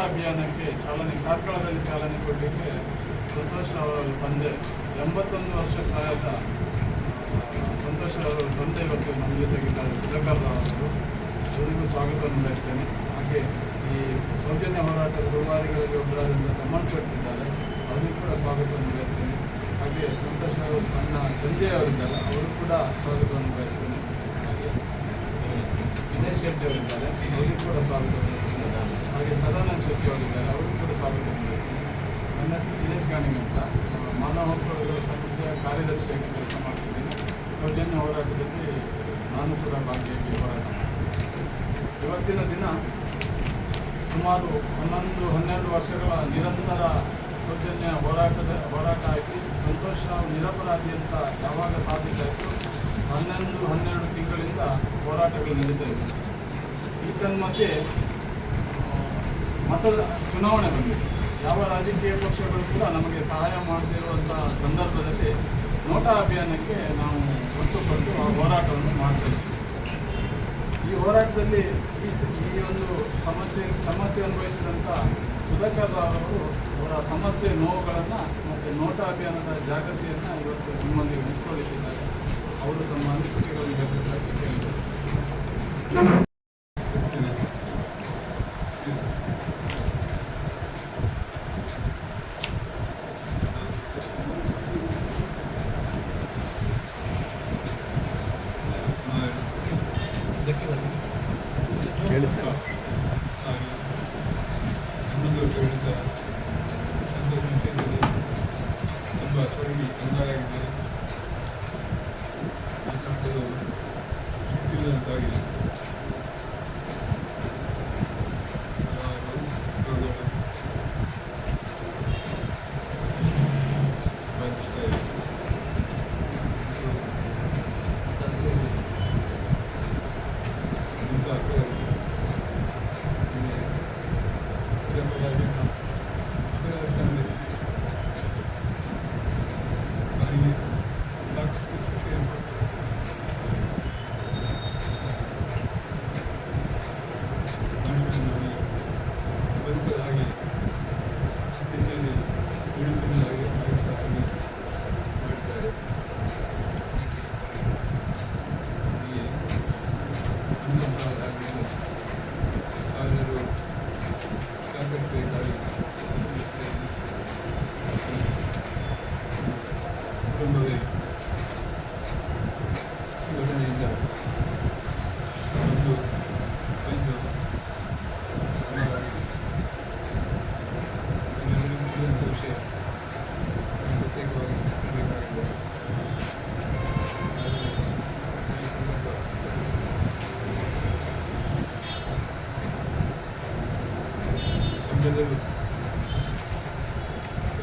ಅಭಿಯಾನಕ್ಕೆ ಕಾರ್ಕಳದಲ್ಲಿ ಚಾಲನೆ ಕೊಡಲಿಕ್ಕೆ ಸಂತೋಷ್ ಅವರ ತಂದೆ 81 ವರ್ಷ ಪ್ರಾಯದ ಸಂತೋಷ್ ಅವರ ತಂದೆ ಇವತ್ತು ನಮ್ಮ ಜೊತೆಗಿದ್ದಾರೆ. ಸುಧಾಕರ್ ಅವರು ಅವರಿಗೂ ಸ್ವಾಗತವನ್ನು ಬಯಸ್ತೇನೆ. ಹಾಗೆ ಈ ಸೌಜನ್ಯ ಹೋರಾಟದ ರೂವಾರಿಗಳಲ್ಲಿ ಒಬ್ಬರಾದಂಥ ತಮ್ಮನ್ ಕೊಟ್ಟಿದ್ದಾರೆ, ಅವರಿಗೂ ಕೂಡ ಸ್ವಾಗತವನ್ನು ಬಯಸ್ತೇನೆ. ಹಾಗೆ ಸಂತೋಷ್ ಅವರು ಅಣ್ಣ ಸಂಜಯ್ ಅವರಿದ್ದಾರೆ, ಅವರು ಕೂಡ ಸ್ವಾಗತವನ್ನು ಬಯಸ್ತೇನೆ. ಹಾಗೆ ವಿನಯ್ ಶೆಟ್ಟಿ ಅವರಿದ್ದಾರೆ, ಅವರಿಗೂ ಕೂಡ ಸ್ವಾಗತವನ್ನು ಬಯಸ್ತೇನೆ. ಹಾಗೆ ಸದಾನಂದ ಶೆಟ್ಟಿ ಅವರಿದ್ದಾರೆ, ಅವರಿಗೂ ಕೂಡ ಸ್ವಾಗತವನ್ನು ಬಯಸ್ತೇನೆ. ನನ್ನ ಹೆಸರು ದಿನೇಶ್ ಗಾಣಿಗ ಅಂತ, ಮಾನವ ಹಕ್ಕುಗಳ ಸಂಸ್ಥೆಯ ಕಾರ್ಯದರ್ಶಿಯಾಗಿ ಕೆಲಸ ಮಾಡ್ತಿದ್ದೀನಿ. ಸೌಜನ್ಯ ಹೋರಾಟದಲ್ಲಿ ನಾನು ಕೂಡ ಭಾಗಿಯಾಗಿ ಹೋರಾಟ ಮಾಡ್ತೀನಿ. ಇವತ್ತಿನ ದಿನ ಸುಮಾರು 11-12 ವರ್ಷಗಳ ನಿರಂತರ ಸೌಜನ್ಯ ಹೋರಾಟ ಆಗಿ ಸಂತೋಷ್ ರಾವ್ ನಿರಪರಾಧಿ ಅಂತ ಯಾವಾಗ ಸಾಬೀತಾಯಿತು 11-12 ತಿಂಗಳಿಂದ ಹೋರಾಟಗಳು ನಡೀತಾ ಇದೆ. ಈ ಮಧ್ಯೆ ಚುನಾವಣೆ ಬಂದಿದೆ. ಯಾವ ರಾಜಕೀಯ ಪಕ್ಷಗಳು ಕೂಡ ನಮಗೆ ಸಹಾಯ ಮಾಡದಿರುವಂಥ ಸಂದರ್ಭದಲ್ಲಿ ನೋಟಾ ಅಭಿಯಾನಕ್ಕೆ ನಾವು ಒತ್ತು ಕೊಟ್ಟು ಆ ಹೋರಾಟವನ್ನು ಮಾಡ್ತಾ ಇದ್ದೀವಿ. ಈ ಹೋರಾಟದಲ್ಲಿ ಈ ಒಂದು ಸಮಸ್ಯೆ ಅನುಭವಿಸಿದಂಥ ಸುಧಾಕರ್ ಅವರು ಅವರ ಸಮಸ್ಯೆ ನೋವುಗಳನ್ನು ಮತ್ತು ನೋಟಾ ಅಭಿಯಾನದ ಜಾಗೃತಿಯನ್ನು ಇವತ್ತು ನಿಮ್ಮೊಂದಿಗೆ ಹಂಚಿಕೊಳ್ಳುತ್ತಿದ್ದಾರೆ. ಅವರು ತಮ್ಮ ಅನಿಸಿಕೆಗಳನ್ನು ಹೇಳಬೇಕಾಗಿ ಕೇಳಿದರು.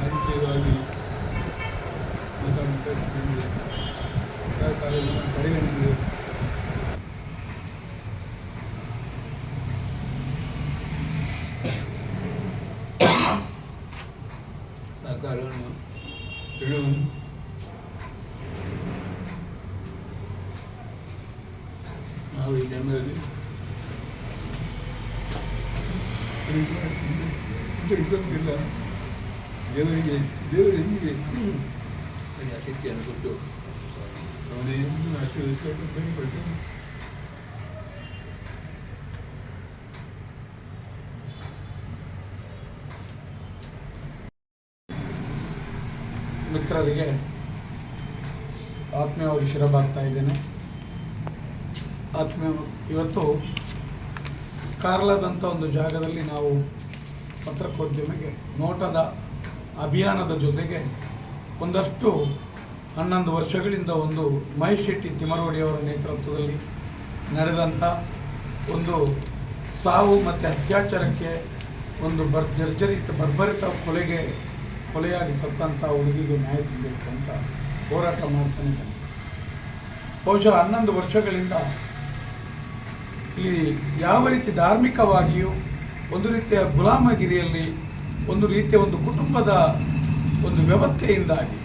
ರಾಜಕೀಯವಾಗಿ ಪರಿಗಣಿಸಿದೆ. ಸಹಕಾರವನ್ನು ನೀಡುವುದು ನಾವು ಈ ಟೈಮಲ್ಲಿ ಇಲ್ಲ. ದೇವರಿಗೆ ಎಂದಿಗೆ ಸರಿ ಶಕ್ತಿಯನ್ನು ಕೊಟ್ಟು ಅವನೇ ಎಂದು ಆಶೀರ್ವದಿಸಿಕೊಂಡು ಬನ್ನಿಕೊಳ್ತೇನೆ. ಮಿತ್ರರಿಗೆ ಆತ್ಮೀಯವಾಗಿ ಶಿರಬಾಗ್ತಾ ಇದ್ದೇನೆ. ಇವತ್ತು ಕಾರ್ಲದಂಥ ಒಂದು ಜಾಗದಲ್ಲಿ ನಾವು ಪತ್ರಿಕೋದ್ಯಮಿಗೆ ನೋಟದ ಅಭಿಯಾನದ ಜೊತೆಗೆ ಒಂದಷ್ಟು 11 ವರ್ಷಗಳಿಂದ ಒಂದು ಮಹೇಶ್ ಶೆಟ್ಟಿ ತಿಮರೋಡಿಯವರ ನೇತೃತ್ವದಲ್ಲಿ ನಡೆದಂಥ ಒಂದು ಸಾವು ಮತ್ತು ಅತ್ಯಾಚಾರಕ್ಕೆ ಒಂದು ಬರ್ಬರಿತ ಕೊಲೆಯಾಗಿ ಸತ್ತಂಥ ಹುಡುಗಿಗೆ ನ್ಯಾಯ ಸಿಗಬೇಕು ಅಂತ ಹೋರಾಟ ಮಾಡ್ತಾನೆ ಬಂದ. ಬಹುಶಃ 11 ವರ್ಷಗಳಿಂದ ಇಲ್ಲಿ ಯಾವ ರೀತಿ ಧಾರ್ಮಿಕವಾಗಿಯೂ ಒಂದು ರೀತಿಯ ಗುಲಾಮಗಿರಿಯಲ್ಲಿ ಒಂದು ರೀತಿಯ ಒಂದು ಕುಟುಂಬದ ಒಂದು ವ್ಯವಸ್ಥೆಯಿಂದಾಗಿ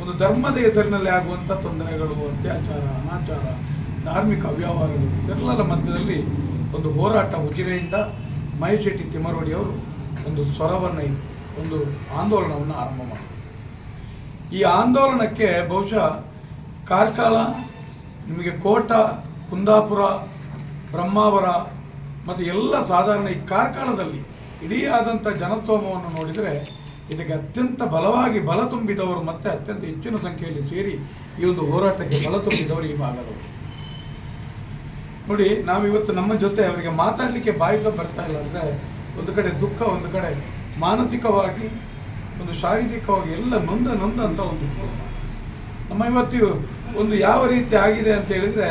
ಒಂದು ಧರ್ಮದ ಹೆಸರಿನಲ್ಲಿ ಆಗುವಂಥ ತೊಂದರೆಗಳು, ಅತ್ಯಾಚಾರ, ಅನಾಚಾರ, ಧಾರ್ಮಿಕ ಅವ್ಯವಹಾರಗಳು ಇದೆಲ್ಲರ ಮಧ್ಯದಲ್ಲಿ ಒಂದು ಹೋರಾಟ ಉಜಿರೆಯಿಂದ ಮಹೇಶ್ ಶೆಟ್ಟಿ ತಿಮರೋಡಿಯವರು ಒಂದು ಸ್ವರವನ್ನು ಇಟ್ಟು ಒಂದು ಆಂದೋಲನವನ್ನು ಆರಂಭ ಮಾಡಿದ್ರು. ಈ ಆಂದೋಲನಕ್ಕೆ ಬಹುಶಃ ಕಾರ್ಕಳ, ನಿಮಗೆ ಕೋಟ, ಕುಂದಾಪುರ, ಬ್ರಹ್ಮಾವರ ಮತ್ತು ಎಲ್ಲ ಸಾಧಾರಣ ಈ ಕಾರ್ಕಳದಲ್ಲಿ ಇಡೀ ಆದಂಥ ಜನಸ್ತೋಮವನ್ನು ನೋಡಿದರೆ ಇದಕ್ಕೆ ಅತ್ಯಂತ ಬಲವಾಗಿ ಬಲ ತುಂಬಿದವರು ಮತ್ತು ಅತ್ಯಂತ ಹೆಚ್ಚಿನ ಸಂಖ್ಯೆಯಲ್ಲಿ ಸೇರಿ ಈ ಒಂದು ಹೋರಾಟಕ್ಕೆ ಬಲ ತುಂಬಿದವರು ಈ ಭಾಗದವರು. ನೋಡಿ, ನಾವಿವತ್ತು ನಮ್ಮ ಜೊತೆ ಅವರಿಗೆ ಮಾತಾಡಲಿಕ್ಕೆ ಬಾಯಿ ಸಹ ಬರ್ತಾ ಇಲ್ಲ. ಅಂದರೆ ಒಂದು ಕಡೆ ದುಃಖ, ಒಂದು ಕಡೆ ಮಾನಸಿಕವಾಗಿ, ಒಂದು ಶಾರೀರಿಕವಾಗಿ ಎಲ್ಲ ನೊಂದಂಥ ಒಂದು ನಮ್ಮ ಇವತ್ತು ಒಂದು ಯಾವ ರೀತಿ ಆಗಿದೆ ಅಂತ ಹೇಳಿದರೆ,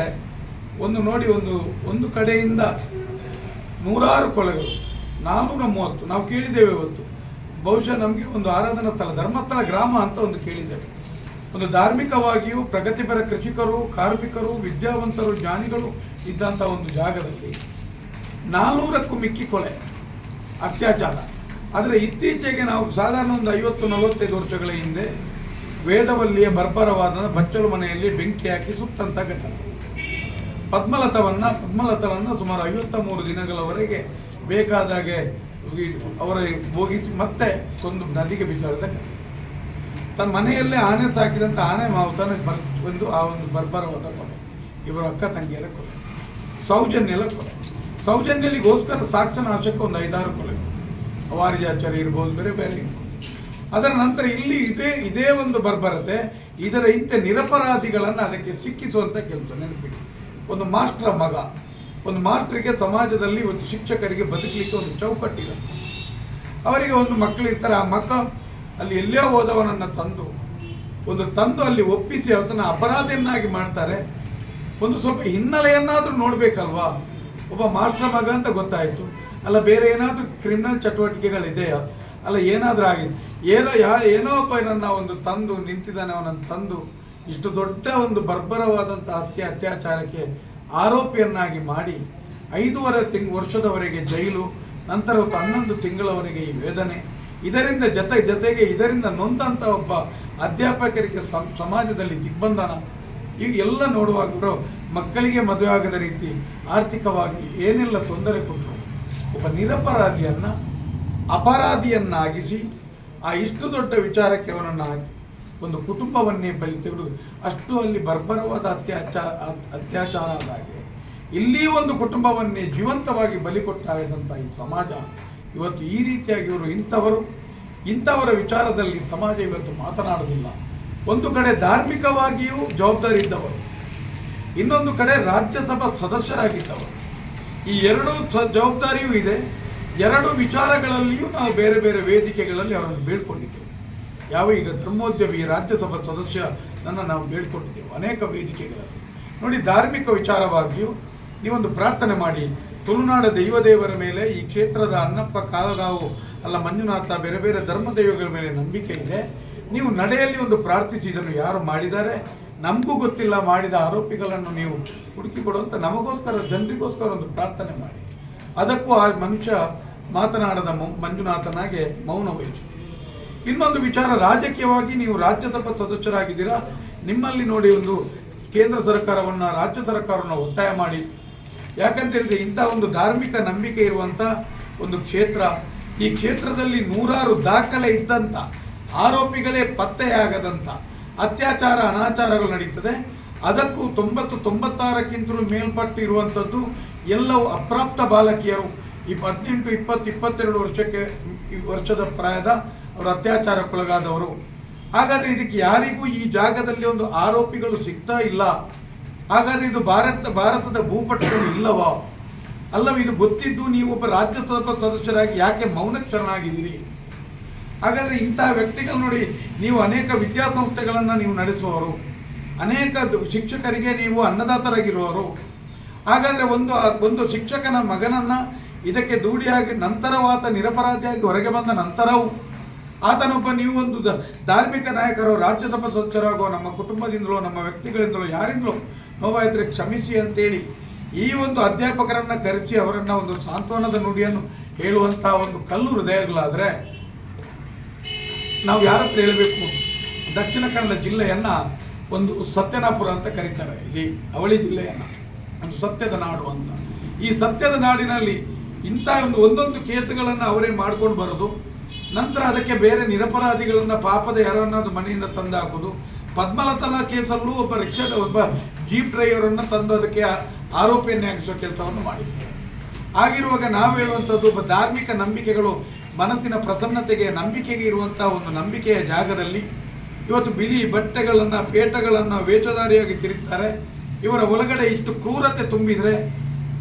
ನೋಡಿ ಒಂದು ಕಡೆಯಿಂದ ನೂರಾರು ಕೊಲೆಗಳು, 430 ನಾವು ಕೇಳಿದ್ದೇವೆ ಇವತ್ತು. ಬಹುಶಃ ನಮಗೆ ಒಂದು ಆರಾಧನಾ ಸ್ಥಳ, ಧರ್ಮಸ್ಥಳ ಗ್ರಾಮ ಅಂತ ಒಂದು ಕೇಳಿದ್ದೇವೆ. ಒಂದು ಧಾರ್ಮಿಕವಾಗಿಯೂ ಪ್ರಗತಿಪರ ಕೃಷಿಕರು, ಕಾರ್ಮಿಕರು, ವಿದ್ಯಾವಂತರು, ಜ್ಞಾನಿಗಳು ಇದ್ದಂಥ ಒಂದು ಜಾಗದಲ್ಲಿ 400ಕ್ಕೂ ಮಿಕ್ಕಿ ಕೊಲೆ, ಅತ್ಯಾಚಾರ. ಆದರೆ ಇತ್ತೀಚೆಗೆ ನಾವು ಸಾಧಾರಣ ಒಂದು 50-45 ವರ್ಷಗಳ ಹಿಂದೆ ವೇದವಲ್ಲಿಯ ಬರ್ಬರವಾದ ಬಚ್ಚಲು ಮನೆಯಲ್ಲಿ ಬೆಂಕಿ ಹಾಕಿ ಸುಟ್ಟಂಥ ಘಟನೆ. ಪದ್ಮಲತಳನ್ನು ಸುಮಾರು 53 ದಿನಗಳವರೆಗೆ ಬೇಕಾದಾಗೆ ಅವರ ಹೋಗಿಸಿ ಮತ್ತೆ ಒಂದು ನದಿಗೆ ಬಿಸಾಡಿದ ಘಟನೆ. ತನ್ನ ಮನೆಯಲ್ಲೇ ಆನೆ ಸಾಕಿದಂಥ ಆನೆ ಮಾವುತನ ಒಂದು ಆ ಒಂದು ಬರ್ಬರವಾದ ಕೊಲೆ, ಇವರ ಅಕ್ಕ ತಂಗಿಯರ ಕೊಲೆ, ಸೌಜನ್ಯಲ ಕೊಲೆ, ಸೌಜನ್ಯಲಿಗೋಸ್ಕರ ಸಾಕ್ಷ್ಯನಾಶಕ್ಕೆ ಒಂದು 5-6 ಕೊಲೆ, ವಾರಿಜಾಚಾರ್ಯ ಇರ್ಬೋದು, ಬೇರೆ ಬೇರೆ. ಅದರ ನಂತರ ಇಲ್ಲಿ ಇದೇ ಒಂದು ಬರ್ಬರತೆ, ಇದರ ಇಂತೆ ನಿರಪರಾಧಿಗಳನ್ನು ಅದಕ್ಕೆ ಸಿಕ್ಕಿಸುವಂಥ ಕೆಲಸ. ನೆನಪಿಡಿ, ಒಂದು ಮಾಸ್ಟರ್ ಮಗ, ಒಂದು ಮಾಸ್ಟರ್ಗೆ ಸಮಾಜದಲ್ಲಿ ಒಂದು ಶಿಕ್ಷಕರಿಗೆ ಬದುಕಲಿಕ್ಕೆ ಒಂದು ಚೌಕಟ್ಟಿರುತ್ತೆ. ಅವರಿಗೆ ಒಂದು ಮಕ್ಕಳಿರ್ತಾರೆ, ಆ ಮಕ್ಕ ಅಲ್ಲಿ ಎಲ್ಲೋ ಹೋದವನನ್ನು ತಂದು ಅಲ್ಲಿ ಒಪ್ಪಿಸಿ ಅವತನ ಅಪರಾಧಿಯನ್ನಾಗಿ ಮಾಡ್ತಾರೆ. ಒಂದು ಸ್ವಲ್ಪ ಹಿನ್ನೆಲೆಯನ್ನಾದರೂ ನೋಡಬೇಕಲ್ವಾ. ಒಬ್ಬ ಮಾಸ್ಟರ್ ಮಗ ಅಂತ ಗೊತ್ತಾಯಿತು, ಅಲ್ಲ ಬೇರೆ ಏನಾದರೂ ಕ್ರಿಮಿನಲ್ ಚಟುವಟಿಕೆಗಳಿದೆಯಾ, ಅಲ್ಲ ಏನಾದರೂ ಆಗಿದೆ, ಏನೋ ಒಬ್ಬ ನನ್ನ ಒಂದು ತಂದು ನಿಂತಿದ್ದಾನೆ, ಅವನನ್ನು ತಂದು ಇಷ್ಟು ದೊಡ್ಡ ಒಂದು ಬರ್ಬರವಾದಂಥ ಅತ್ಯಾಚಾರಕ್ಕೆ ಆರೋಪಿಯನ್ನಾಗಿ ಮಾಡಿ 5.5 ವರ್ಷದವರೆಗೆ ಜೈಲು, ನಂತರ 11 ತಿಂಗಳವರೆಗೆ ಈ ವೇದನೆ. ಇದರಿಂದ ಜೊತೆಗೆ ಇದರಿಂದ ನೊಂದಂಥ ಒಬ್ಬ ಅಧ್ಯಾಪಕರಿಗೆ ಸಮಾಜದಲ್ಲಿ ದಿಗ್ಬಂಧನ. ಈಗ ಎಲ್ಲ ನೋಡುವಾಗ ಮಕ್ಕಳಿಗೆ ಮದುವೆ ಆಗದ ರೀತಿ ಆರ್ಥಿಕವಾಗಿ ಏನೆಲ್ಲ ತೊಂದರೆ ಕೊಟ್ಟರು. ಒಬ್ಬ ನಿರಪರಾಧಿಯನ್ನು ಅಪರಾಧಿಯನ್ನಾಗಿಸಿ ಆ ಇಷ್ಟು ದೊಡ್ಡ ವಿಚಾರಕ್ಕೆ ಅವನನ್ನು ಹಾಕಿ ಒಂದು ಕುಟುಂಬವನ್ನೇ ಬಲಿ ತೆಗೆದು, ಅಷ್ಟು ಅಲ್ಲಿ ಬರ್ಬರವಾದ ಅತ್ಯಾಚಾರ ಆದಾಗೆ ಇಲ್ಲಿ ಒಂದು ಕುಟುಂಬವನ್ನೇ ಜೀವಂತವಾಗಿ ಬಲಿ ಕೊಟ್ಟಾಗದಂಥ ಈ ಸಮಾಜ ಇವತ್ತು ಈ ರೀತಿಯಾಗಿ ಇಂಥವರ ವಿಚಾರದಲ್ಲಿ ಸಮಾಜ ಇವತ್ತು ಮಾತನಾಡುವುದಿಲ್ಲ. ಒಂದು ಕಡೆ ಧಾರ್ಮಿಕವಾಗಿಯೂ ಜವಾಬ್ದಾರಿ ಇದ್ದವರು, ಇನ್ನೊಂದು ಕಡೆ ರಾಜ್ಯಸಭಾ ಸದಸ್ಯರಾಗಿದ್ದವರು. ಈ ಎರಡೂ ಜವಾಬ್ದಾರಿಯೂ ಇದೆ. ಎರಡು ವಿಚಾರಗಳಲ್ಲಿಯೂ ನಾವು ಬೇರೆ ಬೇರೆ ವೇದಿಕೆಗಳಲ್ಲಿ ಅವರನ್ನು ಬೇಡ್ಕೊಂಡಿದ್ದೇವೆ. ಈಗ ಧರ್ಮೋದ್ಯಮಿ ರಾಜ್ಯಸಭಾ ಸದಸ್ಯನನ್ನು ನಾವು ಬೇಡ್ಕೊಂಡಿದ್ದೇವೆ ಅನೇಕ ವೇದಿಕೆಗಳಲ್ಲಿ. ನೋಡಿ, ಧಾರ್ಮಿಕ ವಿಚಾರವಾಗಿಯೂ ನೀವೊಂದು ಪ್ರಾರ್ಥನೆ ಮಾಡಿ, ತುಳುನಾಡ ದೈವದೇವರ ಮೇಲೆ, ಈ ಕ್ಷೇತ್ರದ ಅನ್ನಪ್ಪ, ಕಾಲರಾವು, ಅಲ್ಲ ಮಂಜುನಾಥ, ಬೇರೆ ಬೇರೆ ಧರ್ಮದೈವಗಳ ಮೇಲೆ ನಂಬಿಕೆ ಇದೆ. ನೀವು ನಡೆಯಲ್ಲಿ ಒಂದು ಪ್ರಾರ್ಥಿಸಿ, ಇದನ್ನು ಯಾರು ಮಾಡಿದ್ದಾರೆ ನಮಗೂ ಗೊತ್ತಿಲ್ಲ, ಮಾಡಿದ ಆರೋಪಿಗಳನ್ನು ನೀವು ಹುಡುಕಿ ಕೊಡುವಂತ ನಮಗೋಸ್ಕರ, ಜನರಿಗೋಸ್ಕರ ಒಂದು ಪ್ರಾರ್ಥನೆ ಮಾಡಿ. ಅದಕ್ಕೂ ಆ ಮನುಷ್ಯ ಮಾತನಾಡದ ಮಂಜುನಾಥನಾಗೆ ಮೌನ ವಹಿಸಿ. ಇನ್ನೊಂದು ವಿಚಾರ, ರಾಜಕೀಯವಾಗಿ ನೀವು ರಾಜ್ಯಸಭಾ ಸದಸ್ಯರಾಗಿದ್ದೀರಾ, ನಿಮ್ಮಲ್ಲಿ ನೋಡಿ ಒಂದು ಕೇಂದ್ರ ಸರ್ಕಾರವನ್ನು, ರಾಜ್ಯ ಸರ್ಕಾರವನ್ನು ಒತ್ತಾಯ ಮಾಡಿ. ಯಾಕಂತ ಹೇಳಿದ್ರೆ ಇಂಥ ಒಂದು ಧಾರ್ಮಿಕ ನಂಬಿಕೆ ಇರುವಂಥ ಒಂದು ಕ್ಷೇತ್ರ, ಈ ಕ್ಷೇತ್ರದಲ್ಲಿ ನೂರಾರು ದಾಖಲೆ ಇದ್ದಂಥ ಆರೋಪಿಗಳೇ ಪತ್ತೆಯಾಗದಂಥ ಅತ್ಯಾಚಾರ ಅನಾಚಾರಗಳು ನಡೀತದೆ. ಅದಕ್ಕೂ 90-96ಕ್ಕಿಂತಲೂ ಮೇಲ್ಪಟ್ಟು ಇರುವಂಥದ್ದು ಎಲ್ಲವೂ ಅಪ್ರಾಪ್ತ ಬಾಲಕಿಯರು, ಈ 18, 20, 22 ವರ್ಷದ ಪ್ರಾಯದ ಅವರು ಅತ್ಯಾಚಾರಕ್ಕೊಳಗಾದವರು. ಹಾಗಾದರೆ ಇದಕ್ಕೆ ಯಾರಿಗೂ ಈ ಜಾಗದಲ್ಲಿ ಒಂದು ಆರೋಪಿಗಳು ಸಿಗ್ತಾ ಇಲ್ಲ. ಹಾಗಾದರೆ ಇದು ಭಾರತದ ಭೂಪಟದಲ್ಲಿ ಇಲ್ಲವಾ? ಅಲ್ಲವೇ? ಇದು ಗೊತ್ತಿದ್ದು ನೀವು ಒಬ್ಬ ರಾಜ್ಯಸಭಾ ಸದಸ್ಯರಾಗಿ ಯಾಕೆ ಮೌನಕ್ಕೆ ಶರಣಾಗಿದ್ದೀರಿ? ಹಾಗಾದರೆ ಇಂತಹ ವ್ಯಕ್ತಿಗಳು ನೋಡಿ, ನೀವು ಅನೇಕ ವಿದ್ಯಾಸಂಸ್ಥೆಗಳನ್ನು ನೀವು ನಡೆಸುವವರು, ಅನೇಕ ಶಿಕ್ಷಕರಿಗೆ ನೀವು ಅನ್ನದಾತರಾಗಿರುವವರು. ಹಾಗಾದರೆ ಒಂದು ಶಿಕ್ಷಕನ ಮಗನನ್ನು ಇದಕ್ಕೆ ದೂಡಿಯಾಗಿ ನಂತರವಾತ ನಿರಪರಾಧಿಯಾಗಿ ಹೊರಗೆ ಬಂದ ನಂತರವೂ ಆತನೊಬ್ಬ, ನೀವು ಒಂದು ಧಾರ್ಮಿಕ ನಾಯಕರು, ರಾಜ್ಯಸಭಾ ಸದಸ್ಯರಾಗುವ ನಮ್ಮ ಕುಟುಂಬದಿಂದಲೋ ನಮ್ಮ ವ್ಯಕ್ತಿಗಳಿಂದಲೋ ಯಾರಿಂದಲೋ ನೋವಾಯಿದ್ರೆ ಕ್ಷಮಿಸಿ ಅಂತೇಳಿ ಈ ಒಂದು ಅಧ್ಯಾಪಕರನ್ನು ಕರೆಸಿ ಅವರನ್ನು ಒಂದು ಸಾಂತ್ವನದ ನುಡಿಯನ್ನು ಹೇಳುವಂತಹ ಒಂದು ಕಲ್ಲು ಹೃದಯಗಳಾದರೆ ನಾವು ಯಾರ ಹತ್ರ ಹೇಳಬೇಕು? ದಕ್ಷಿಣ ಕನ್ನಡ ಜಿಲ್ಲೆಯನ್ನು ಒಂದು ಸತ್ಯನಾಪುರ ಅಂತ ಕರೀತಾರೆ, ಇಲ್ಲಿ ಅವಳಿ ಜಿಲ್ಲೆಯನ್ನು ಒಂದು ಸತ್ಯದ ನಾಡು ಅಂತ. ಈ ಸತ್ಯದ ನಾಡಿನಲ್ಲಿ ಇಂಥ ಒಂದೊಂದು ಕೇಸುಗಳನ್ನು ಅವರೇ ಮಾಡ್ಕೊಂಡು ಬರೋದು, ನಂತರ ಅದಕ್ಕೆ ಬೇರೆ ನಿರಪರಾಧಿಗಳನ್ನು ಪಾಪದ ಯಾರನ್ನಾದ್ರು ಮನೆಯಿಂದ ತಂದು ಹಾಕೋದು. ಪದ್ಮಲತನ ಕೇಸಲ್ಲೂ ಒಬ್ಬ ಜೀಪ್ ಡ್ರೈವರನ್ನು ತಂದು ಅದಕ್ಕೆ ಆರೋಪಿಯನ್ನೇ ಹಾಕಿಸುವ ಕೆಲಸವನ್ನು ಮಾಡಿದ್ದಾರೆ. ಆಗಿರುವಾಗ ನಾವು ಹೇಳುವಂಥದ್ದು, ಒಬ್ಬ ಧಾರ್ಮಿಕ ನಂಬಿಕೆಗಳು ಮನಸ್ಸಿನ ಪ್ರಸನ್ನತೆಗೆ, ನಂಬಿಕೆಗೆ ಇರುವಂಥ ಒಂದು ನಂಬಿಕೆಯ ಜಾಗದಲ್ಲಿ ಇವತ್ತು ಬಿಳಿ ಬಟ್ಟೆಗಳನ್ನು, ಪೇಟಗಳನ್ನು ವೇಷಧಾರಿಯಾಗಿ ತಿರುಗ್ತಾರೆ. ಇವರ ಒಳಗಡೆ ಇಷ್ಟು ಕ್ರೂರತೆ ತುಂಬಿದೆ.